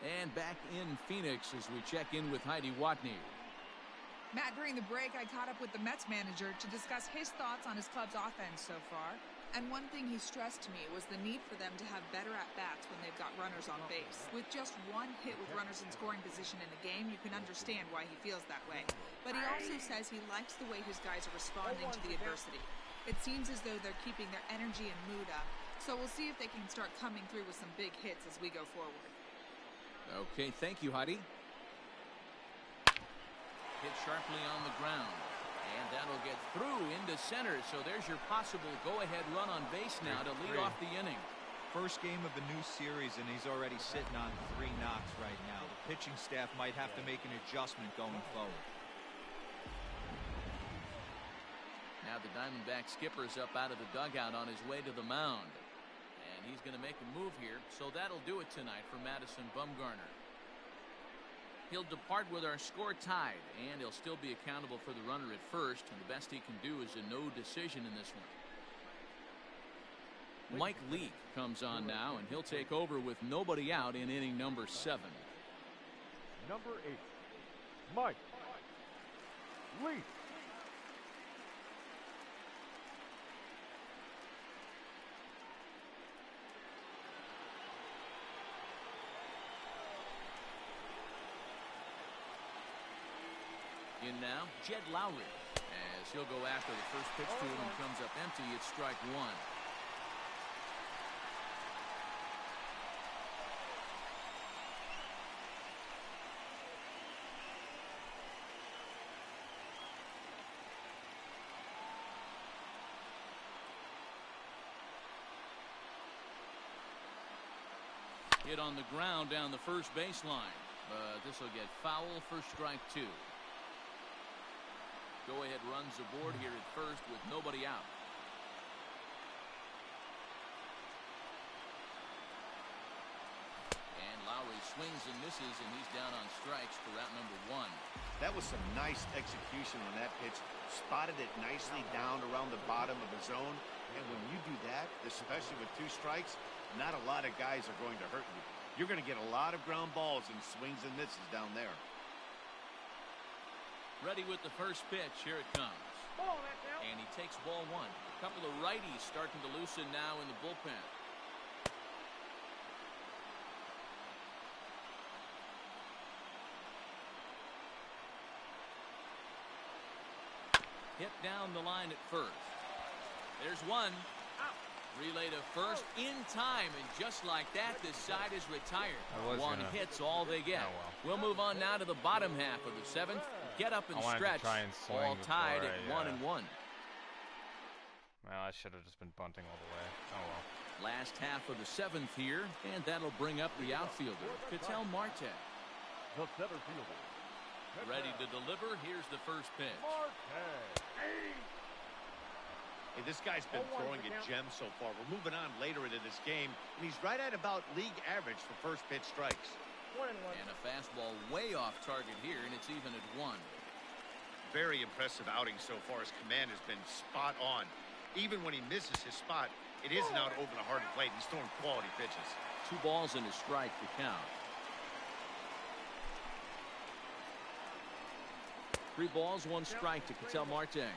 And back in Phoenix as we check in with Heidi Watney. Matt, during the break, I caught up with the Mets manager to discuss his thoughts on his club's offense so far. And one thing he stressed to me was the need for them to have better at-bats when they've got runners on base. With just 1 hit with runners in scoring position in a game, you can understand why he feels that way. But he also says he likes the way his guys are responding to the adversity. It seems as though they're keeping their energy and mood up. So we'll see if they can start coming through with some big hits as we go forward. Okay, thank you, Heidi. Hit sharply on the ground. And that'll get through into center. So there's your possible go-ahead run on base now to lead off the inning. First game of a new series, and he's already sitting on 3 knocks right now. The pitching staff might have to make an adjustment going forward. Now the Diamondback skipper's up out of the dugout on his way to the mound. And he's going to make a move here. So that'll do it tonight for Madison Bumgarner. He'll depart with our score tied, and he'll still be accountable for the runner at first. And the best he can do is a no decision in this one. Mike Leake comes on now, and he'll take over with nobody out in inning number 7. Number 8, Mike Leake. In now, Jed Lowry, as he'll go after the first pitch to him and comes up empty. It's strike 1. Hit on the ground down the first baseline, but this will get foul for strike 2. Go-ahead runs aboard here at first with nobody out. And Lowry swings and misses, and he's down on strikes for out number 1. That was some nice execution on that pitch. Spotted it nicely down around the bottom of the zone. And when you do that, especially with 2 strikes, not a lot of guys are going to hurt you. You're going to get a lot of ground balls and swings and misses down there. Ready with the first pitch. Here it comes. And he takes ball 1. A couple of righties starting to loosen now in the bullpen. Hit down the line at first. There's one. Relay to first in time, and just like that, this side is retired. 1 hit's all they get. Oh, well. We'll move on now to the bottom half of the 7th. Get up and stretch. All tied at 1-1. Well, I should have just been bunting all the way. Oh well. Last half of the 7th here, and that'll bring up the outfielder, Ketel Marte. The center fielder. Ready to deliver. Here's the first pitch. Marte. Hey, this guy's been throwing a gem so far. We're moving on later into this game, and he's right at about league average for first pitch strikes. 1-1. And a fastball way off target here, and it's even at 1. Very impressive outing so far. His command has been spot on. Even when he misses his spot, it isn't out over the hard plate. He's throwing quality pitches. 2 balls and a strike to count. 3 balls, 1 strike to Ketel Marte.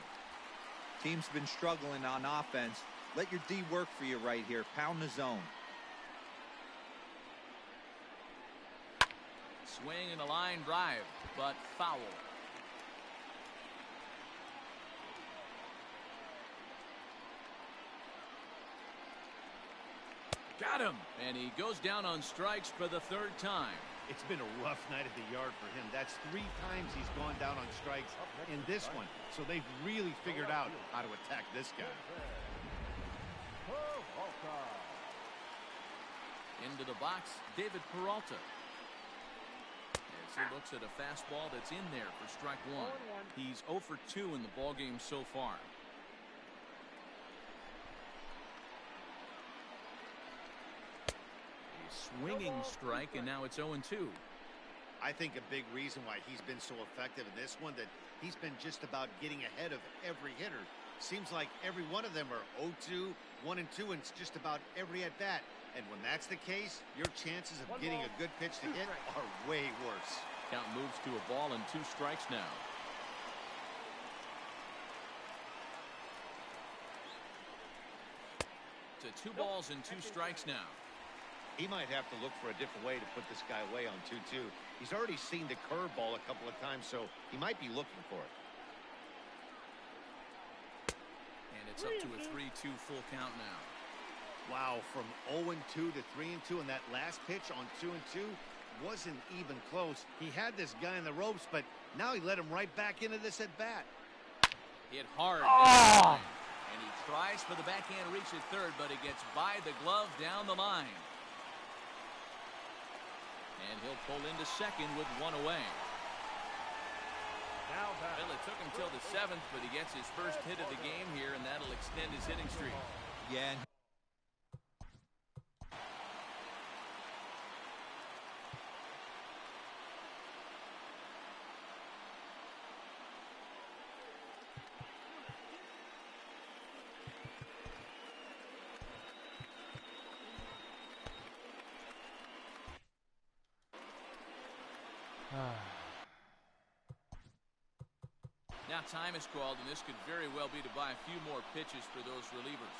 Team's been struggling on offense. Let your D work for you right here. Pound the zone. Swing and a line drive, but foul. Got him. And he goes down on strikes for the 3rd time. It's been a rough night at the yard for him. That's 3 times he's gone down on strikes in this one. So they've really figured out how to attack this guy. Into the box, David Peralta. As he looks at a fastball that's in there for strike 1. He's 0 for 2 in the ballgame so far. Swinging strike, and now it's 0-2. I think a big reason why he's been so effective in this one, that he's been just about getting ahead of every hitter. Seems like every one of them are 0-2, 1-2, and it's just about every at bat. And when that's the case, your chances of getting a good pitch to hit are way worse. Count moves to a ball and 2 strikes now. To 2 balls and 2 strikes now. He might have to look for a different way to put this guy away on 2-2. He's already seen the curveball a couple of times, so he might be looking for it. And it's up to a 3-2 full count now. Wow, from 0-2 to 3-2, and that last pitch on 2-2 wasn't even close. He had this guy in the ropes, but now he let him right back into this at bat. Hit hard. And he tries for the backhand reach at 3rd, but it gets by the glove down the line. And he'll pull into 2nd with 1 away. Well, it took him till the 7th, but he gets his first hit of the game here, and that'll extend his hitting streak. Yeah. Now time is called, and this could very well be to buy a few more pitches for those relievers.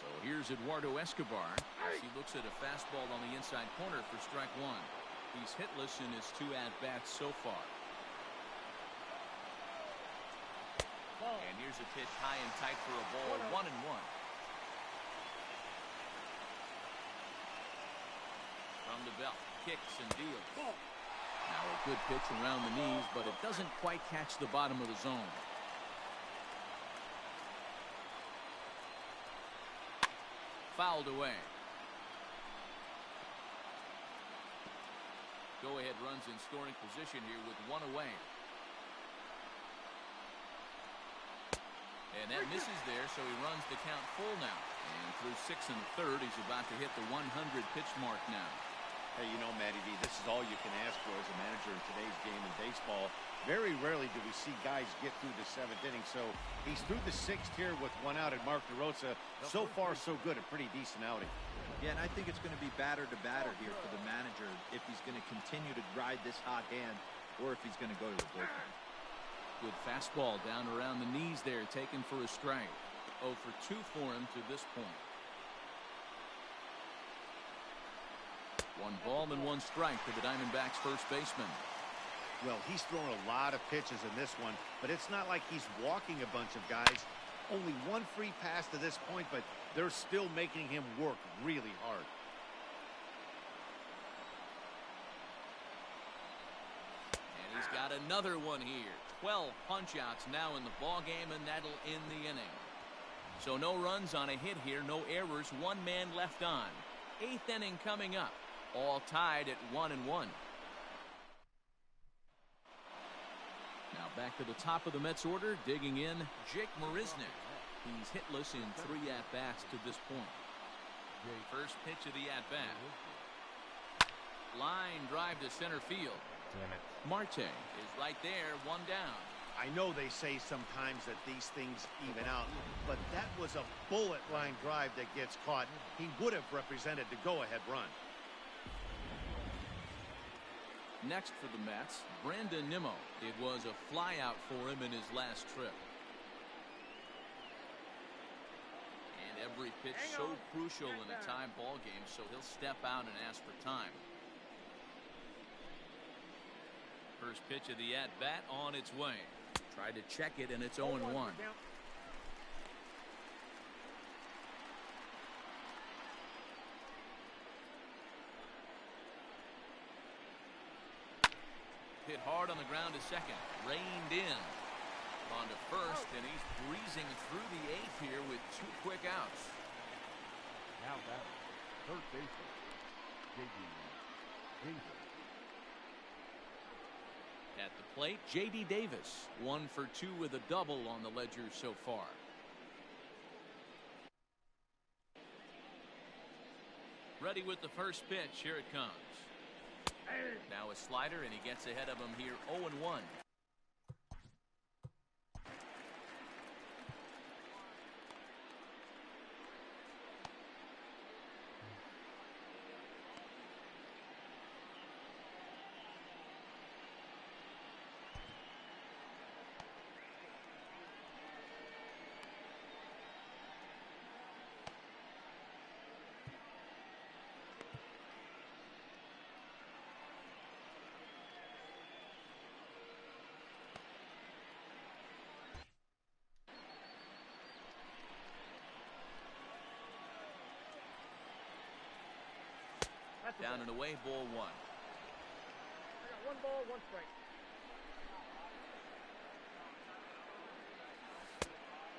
So here's Eduardo Escobar as he looks at a fastball on the inside corner for strike 1. He's hitless in his 2 at-bats so far. And here's a pitch high and tight for a ball, 1-1. From the belt, kicks and deals. Now a good pitch around the knees, but it doesn't quite catch the bottom of the zone. Fouled away. Go-ahead runs in scoring position here with 1 away. And that misses there, so he runs the count full now. And through 6 1/3, he's about to hit the 100 pitch mark now. Hey, you know, Matty V, this is all you can ask for as a manager in today's game in baseball. Very rarely do we see guys get through the 7th inning, so he's through the 6th here with 1 out, and Mark DeRosa, so far so good, a pretty decent outing. Yeah, and I think it's going to be batter to batter here for the manager if he's going to continue to ride this hot hand or if he's going to go to the bullpen. Good fastball down around the knees there, taken for a strike. 0 for 2 for him to this point. 1 ball and 1 strike to the Diamondbacks first baseman. Well, he's thrown a lot of pitches in this one, but it's not like he's walking a bunch of guys. Only 1 free pass to this point, but they're still making him work really hard. And he's got another one here. 12 punch-outs now in the ball game, and that'll end the inning. So no runs on a hit here, no errors, 1 man left on. Eighth inning coming up. All tied at 1-1. Now back to the top of the Mets order, digging in, Jake Marisnick. He's hitless in 3 at-bats to this point. First pitch of the at-bat. Line drive to center field. Damn it. Marte is right there, 1 down. I know they say sometimes that these things even out, but that was a bullet line drive that gets caught. He would have represented the go-ahead run. Next for the Mets, Brandon Nimmo. It was a flyout for him in his last trip. And every pitch so crucial in a tie ball game, so he'll step out and ask for time. First pitch of the at-bat on its way. Tried to check it, and it's 0-1. Hit hard on the ground to second. Reined in. On to first, and he's breezing through the 8th here with 2 quick outs. Now that third baseman, J.D. Davis. At the plate, J.D. Davis, 1 for 2 with a double on the ledger so far. Ready with the first pitch. Here it comes. Now a slider, and he gets ahead of him here, 0-1. Down and away, ball 1. I got 1 ball, 1 strike.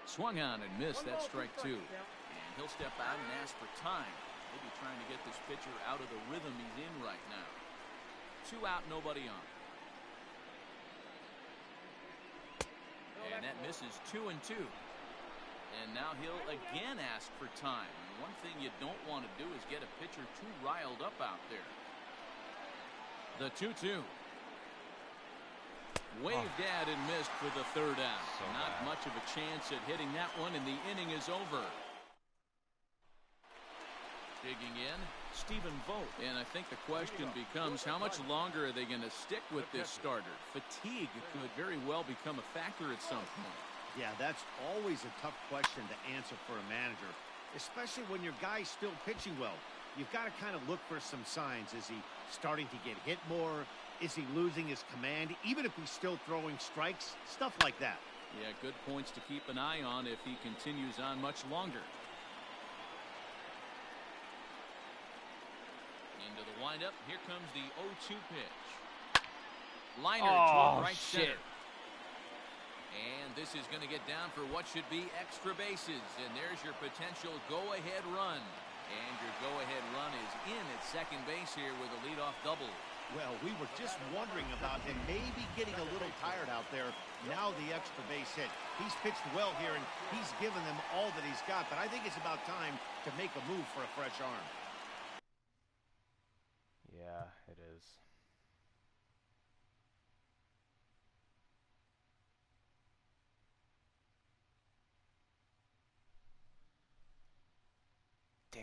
Swung on and missed. That's strike 2. Yeah. And he'll step out and ask for time. Maybe trying to get this pitcher out of the rhythm he's in right now. 2 out, nobody on. And that misses 2-2. And now he'll again ask for time. And one thing you don't want to do is get a pitcher too riled up out there. The 2-2. Waved at and missed for the 3rd out. So Not bad. much of a chance at hitting that one, and the inning is over. Digging in, Stephen Vogt. And I think the question becomes, how much longer are they going to stick with this starter? Fatigue could very well become a factor at some point. Yeah, that's always a tough question to answer for a manager, especially when your guy's still pitching well. You've got to kind of look for some signs. Is he starting to get hit more? Is he losing his command, even if he's still throwing strikes? Stuff like that. Yeah, good points to keep an eye on if he continues on much longer. Into the windup. Here comes the 0-2 pitch. Liner to right center. And this is going to get down for what should be extra bases. And there's your potential go-ahead run. And your go-ahead run is in at second base here with a leadoff double. Well, we were just wondering about him maybe getting a little tired out there. Now the extra base hit. He's pitched well here, and he's given them all that he's got. But I think it's about time to make a move for a fresh arm. Yeah, it is. Damn.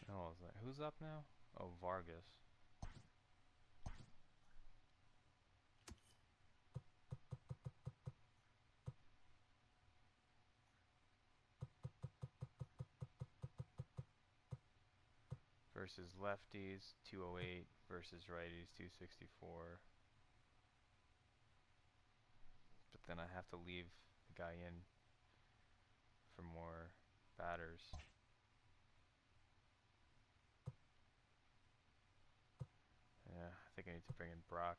Oh, is that, who's up now? Oh, Vargas. Versus lefties, 208. Versus righties, 264. But then I have to leave the guy in for more batters. Yeah, I think I need to bring in Brock.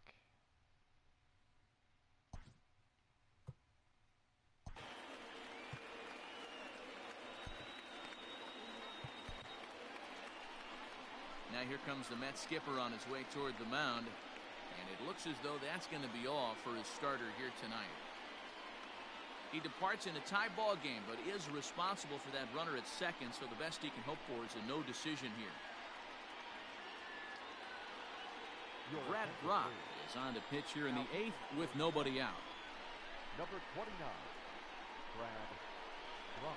Now here comes the Mets skipper on his way toward the mound, and it looks as though that's going to be all for his starter here tonight. He departs in a tie ball game, but is responsible for that runner at second, so the best he can hope for is a no decision here. Brad Brock is on to pitch here in the 8th with nobody out. Number 29, Brad Brock.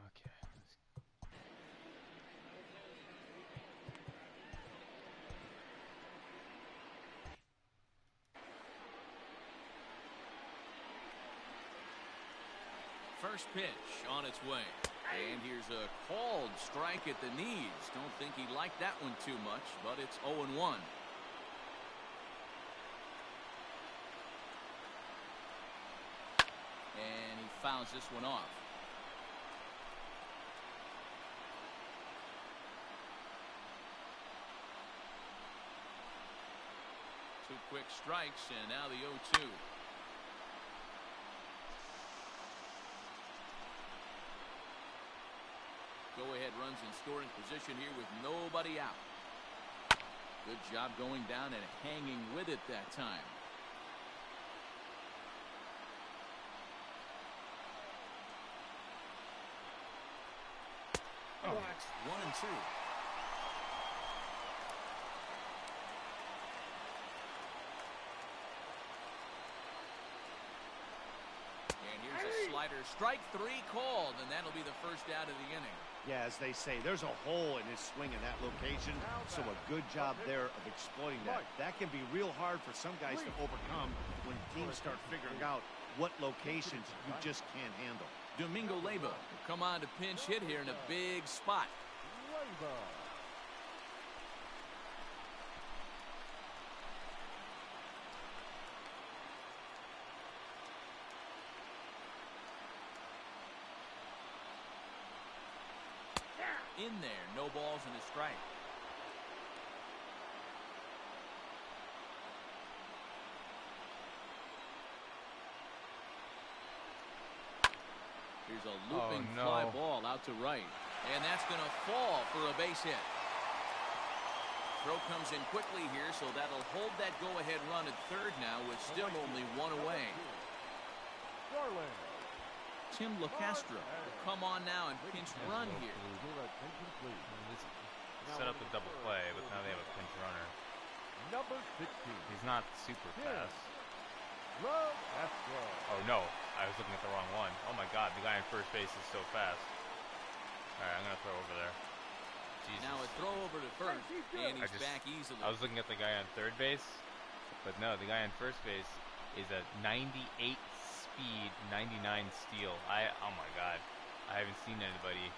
Okay. First pitch on its way. And here's a called strike at the knees. Don't think he liked that one too much, but it's 0-1. And he fouls this one off. Two quick strikes, and now the 0-2. Go-ahead runs in scoring position here with nobody out. Good job going down and hanging with it that time. Oh. 1-2. And here's a slider. Strike 3 called, and that'll be the first out of the inning. Yeah, as they say, there's a hole in his swing in that location, so a good job there of exploiting that. That can be real hard for some guys to overcome when teams start figuring out what locations you just can't handle. Domingo Leyba will come on to pinch hit here in a big spot. In there, no balls and a strike. Here's a looping fly ball out to right, and that's going to fall for a base hit. Throw comes in quickly here, so that'll hold that go-ahead run at third now with still only one away. Tim LaCastro will come on now and pinch run here. Set up the double play, but now they have a pinch runner. Number 16. He's not super fast. LFGM. Oh no, I was looking at the wrong one. Oh my god, the guy on first base is so fast. Alright, I'm gonna throw over there. Jesus. Now a throw over to first, and he's back easily. I was looking at the guy on third base, but no, the guy on first base is a 98 speed, 99 steal. Oh my god, I haven't seen anybody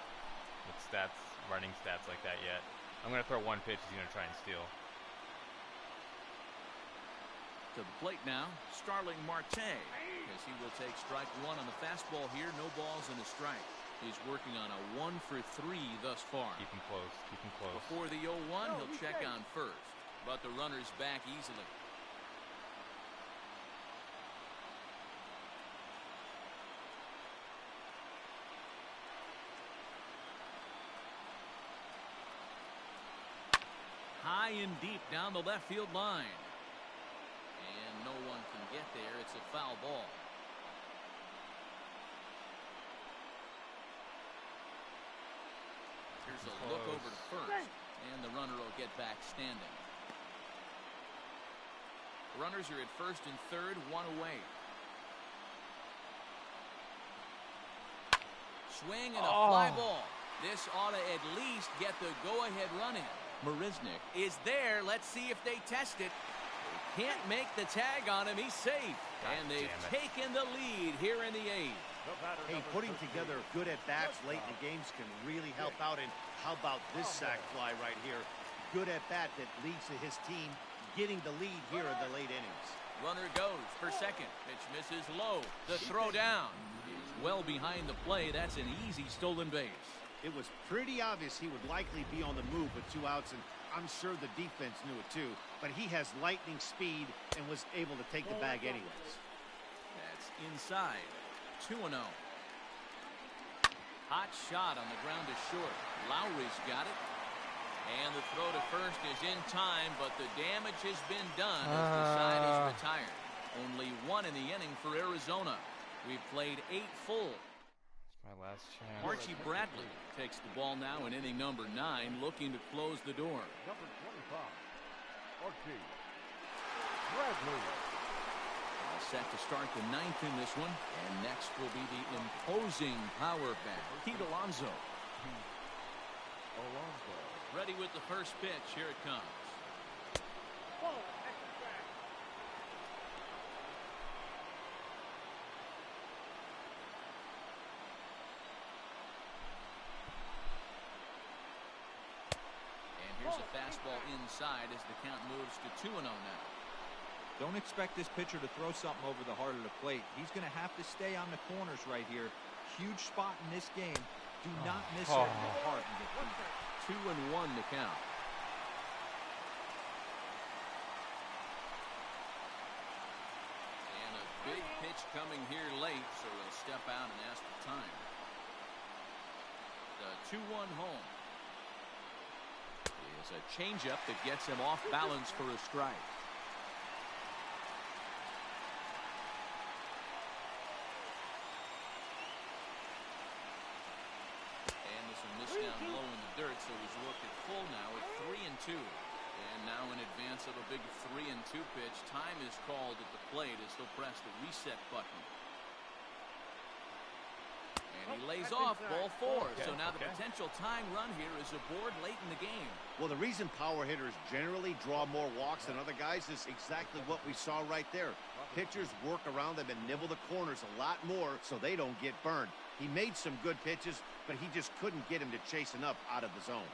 with stats, running stats like that yet. I'm gonna throw one pitch. He's gonna try and steal. to the plate now, Starling Marte, as he will take strike one on the fastball here. No balls and a strike. He's working on a 1 for 3 thus far. Keep him close. Keep him close. Before the 0-1, he'll check on first, but the runner's back easily. High and deep down the left field line. And no one can get there. It's a foul ball. Here's a look over to first. And the runner will get back standing. Runners are at first and third, one away. Swing and a fly ball. This ought to at least get the go-ahead run in. Marisnick is there. Let's see if they test it. They can't make the tag on him. He's safe. And they've taken the lead here in the 8th. Hey, putting together good at-bats late in the games can really help out. And how about this sac fly right here? Good at-bat that leads to his team getting the lead here in the late innings. Runner goes for second. Pitch misses low. The throw down is well behind the play. That's an easy stolen base. It was pretty obvious he would likely be on the move with 2 outs, and I'm sure the defense knew it too. But he has lightning speed and was able to take the bag anyways. That's inside. 2-0. Hot shot on the ground to short. Lowry's got it. And the throw to first is in time, but the damage has been done as the side is retired. Only 1 in the inning for Arizona. We've played 8 full. My last chance. Archie Bradley takes the ball now in inning number 9, looking to close the door. Number 25, Archie Bradley. All set to start the 9th in this one. And next will be the imposing power bat, Pete Alonso. Alonso. Ready with the first pitch. Here it comes. Here's a fastball inside as the count moves to 2-0 now. Don't expect this pitcher to throw something over the heart of the plate. He's going to have to stay on the corners right here. Huge spot in this game. Do not miss it in the heart and get beat. 2-1 to count. And a big pitch coming here late, so he'll step out and ask for time. The 2-1 home. Is a changeup that gets him off balance for a strike. Anderson missed down low in the dirt, so he's looked at full now at 3-2. And now in advance of a big 3-2 pitch, time is called at the plate as he'll press the reset button. And he lays off ball 4. So now the potential tying run here is aboard late in the game. Well, the reason power hitters generally draw more walks than other guys is exactly what we saw right there. Pitchers work around them and nibble the corners a lot more so they don't get burned. He made some good pitches, but he just couldn't get him to chase enough out of the zone.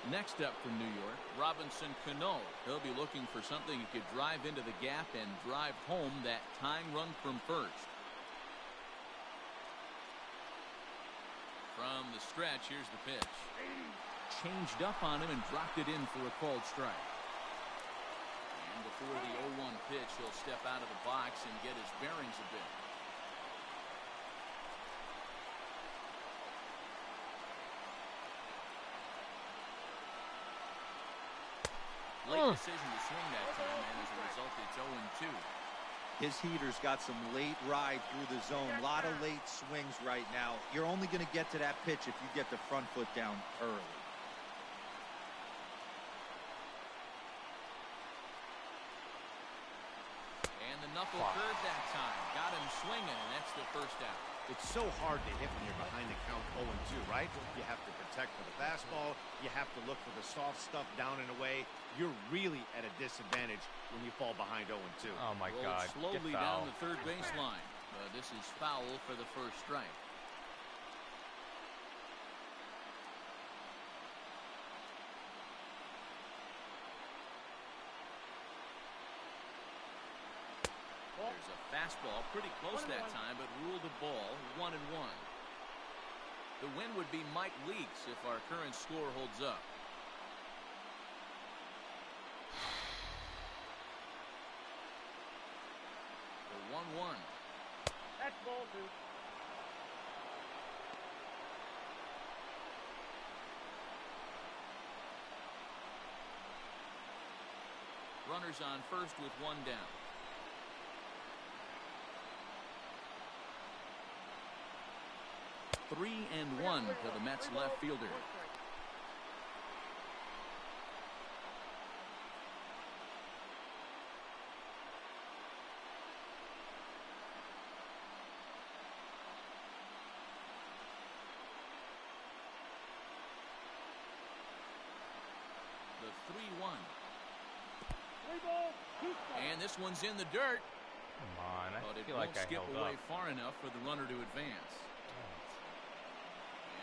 Next up from New York, Robinson Cano. He'll be looking for something he could drive into the gap and drive home that tying run from first. From the stretch, here's the pitch. Changed up on him and dropped it in for a called strike. And before the 0-1 pitch, he'll step out of the box and get his bearings a bit. Late decision to swing that time, and as a result, it's 0-2. His heater's got some late ride through the zone. A lot of late swings right now. You're only going to get to that pitch if you get the front foot down early. And the knuckle curve that time. Got him swinging, and that's the first out. It's so hard to hit when you're behind the count 0-2, right? You have to protect for the fastball. You have to look for the soft stuff down and away. You're really at a disadvantage when you fall behind 0-2. Oh, my God. Slowly down the third baseline. This is foul for the first strike. was a fastball, pretty close that time, but ruled a ball, 1-1. The win would be Mike Leaks if our current score holds up. The 1-1. That's ball 2. Runners on first with 1 down. Three and 1 to the Mets left fielder. The 3-1. And this one's in the dirt. Come on, I but it feel won't like I skip held away up. far enough for the runner to advance.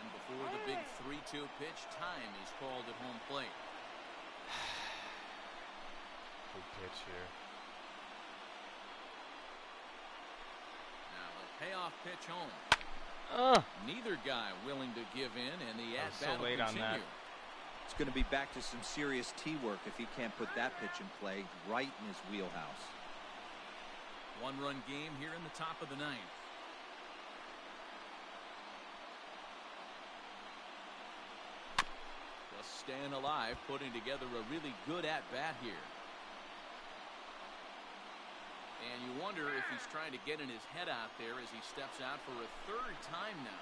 And before the big 3-2 pitch, time is called at home plate. Big pitch here. Now the payoff pitch home. Neither guy willing to give in, and the at-bat will continue. It's going to be back to some serious tee work if he can't put that pitch in play right in his wheelhouse. 1-run game here in the top of the 9th. Just staying alive, putting together a really good at-bat here. And you wonder if he's trying to get in his head out there as he steps out for a 3rd time now.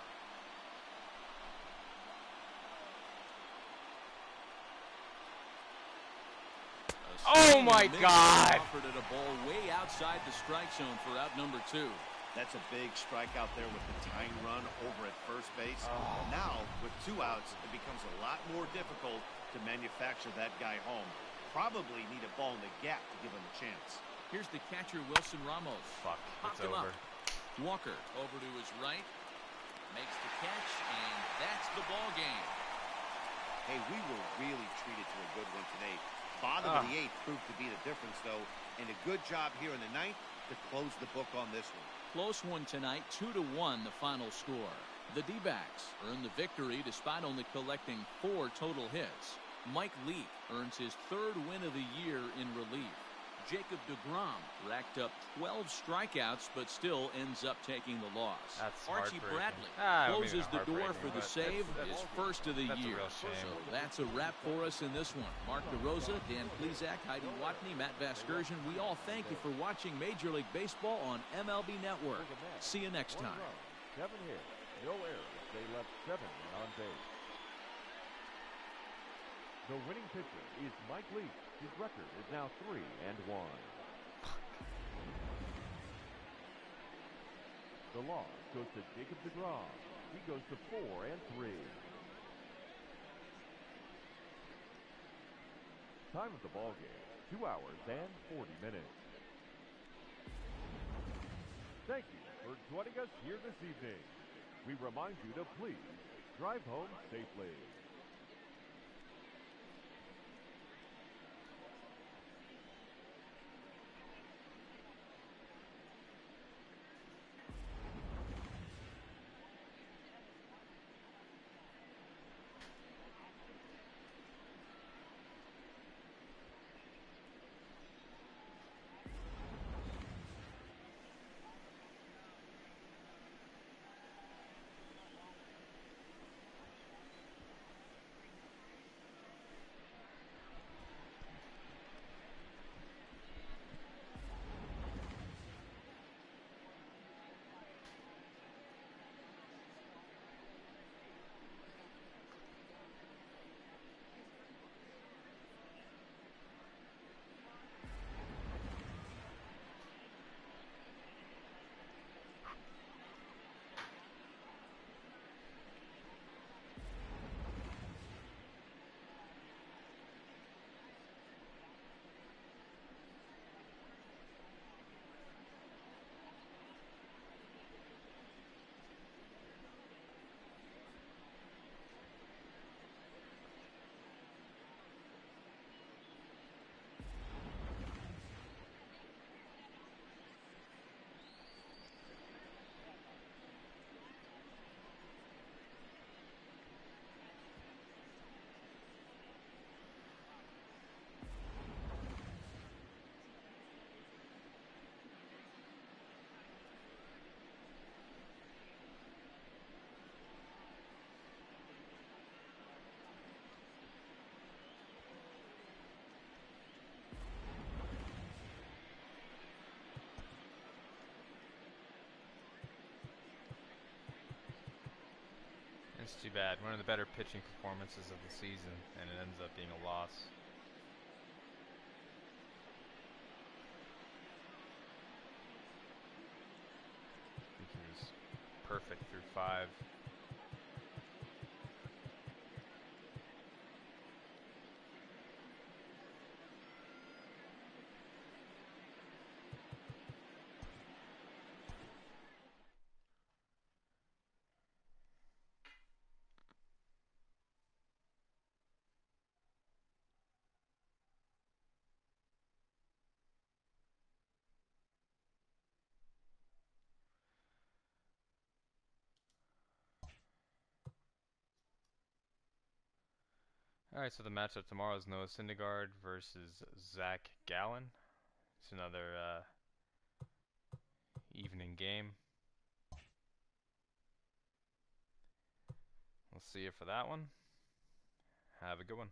Oh my God! Offered at a ball way outside the strike zone for out number 2. That's a big strikeout there with the tying run over at first base. Now, with 2 outs, it becomes a lot more difficult to manufacture that guy home. Probably need a ball in the gap to give him a chance. Here's the catcher, Wilson Ramos. Fuck, Popped it's him over. Up. Walker over to his right. Makes the catch, and that's the ball game. Hey, we were really treated to a good one today. Bottom of the 8th proved to be the difference, though, and a good job here in the 9th to close the book on this one. Close one tonight, 2-1 the final score. The D-backs earn the victory despite only collecting 4 total hits. Mike Leake earns his 3rd win of the year in relief. Jacob deGrom racked up 12 strikeouts, but still ends up taking the loss. That's Archie heartbreaking. Bradley closes the door for the but save, that's his first of the a year. real shame. So that's a wrap for us in this one. Mark DeRosa, Dan Plezak, Heidi Watney, Matt Vasgersian. We all thank you for watching Major League Baseball on MLB Network. See you next time. 7 hits, no errors. They left 7 on base. The winning pitcher is Mike Leake. His record is now 3-1. The loss goes to Jacob deGrom. He goes to 4-3. Time of the ball game, 2 hours and 40 minutes. Thank you for joining us here this evening. We remind you to please drive home safely. It's too bad. One of the better pitching performances of the season, and it ends up being a loss. I think he was perfect through 5. Alright, so the matchup tomorrow is Noah Syndergaard versus Zach Gallen. It's another evening game. We'll see you for that one. Have a good one.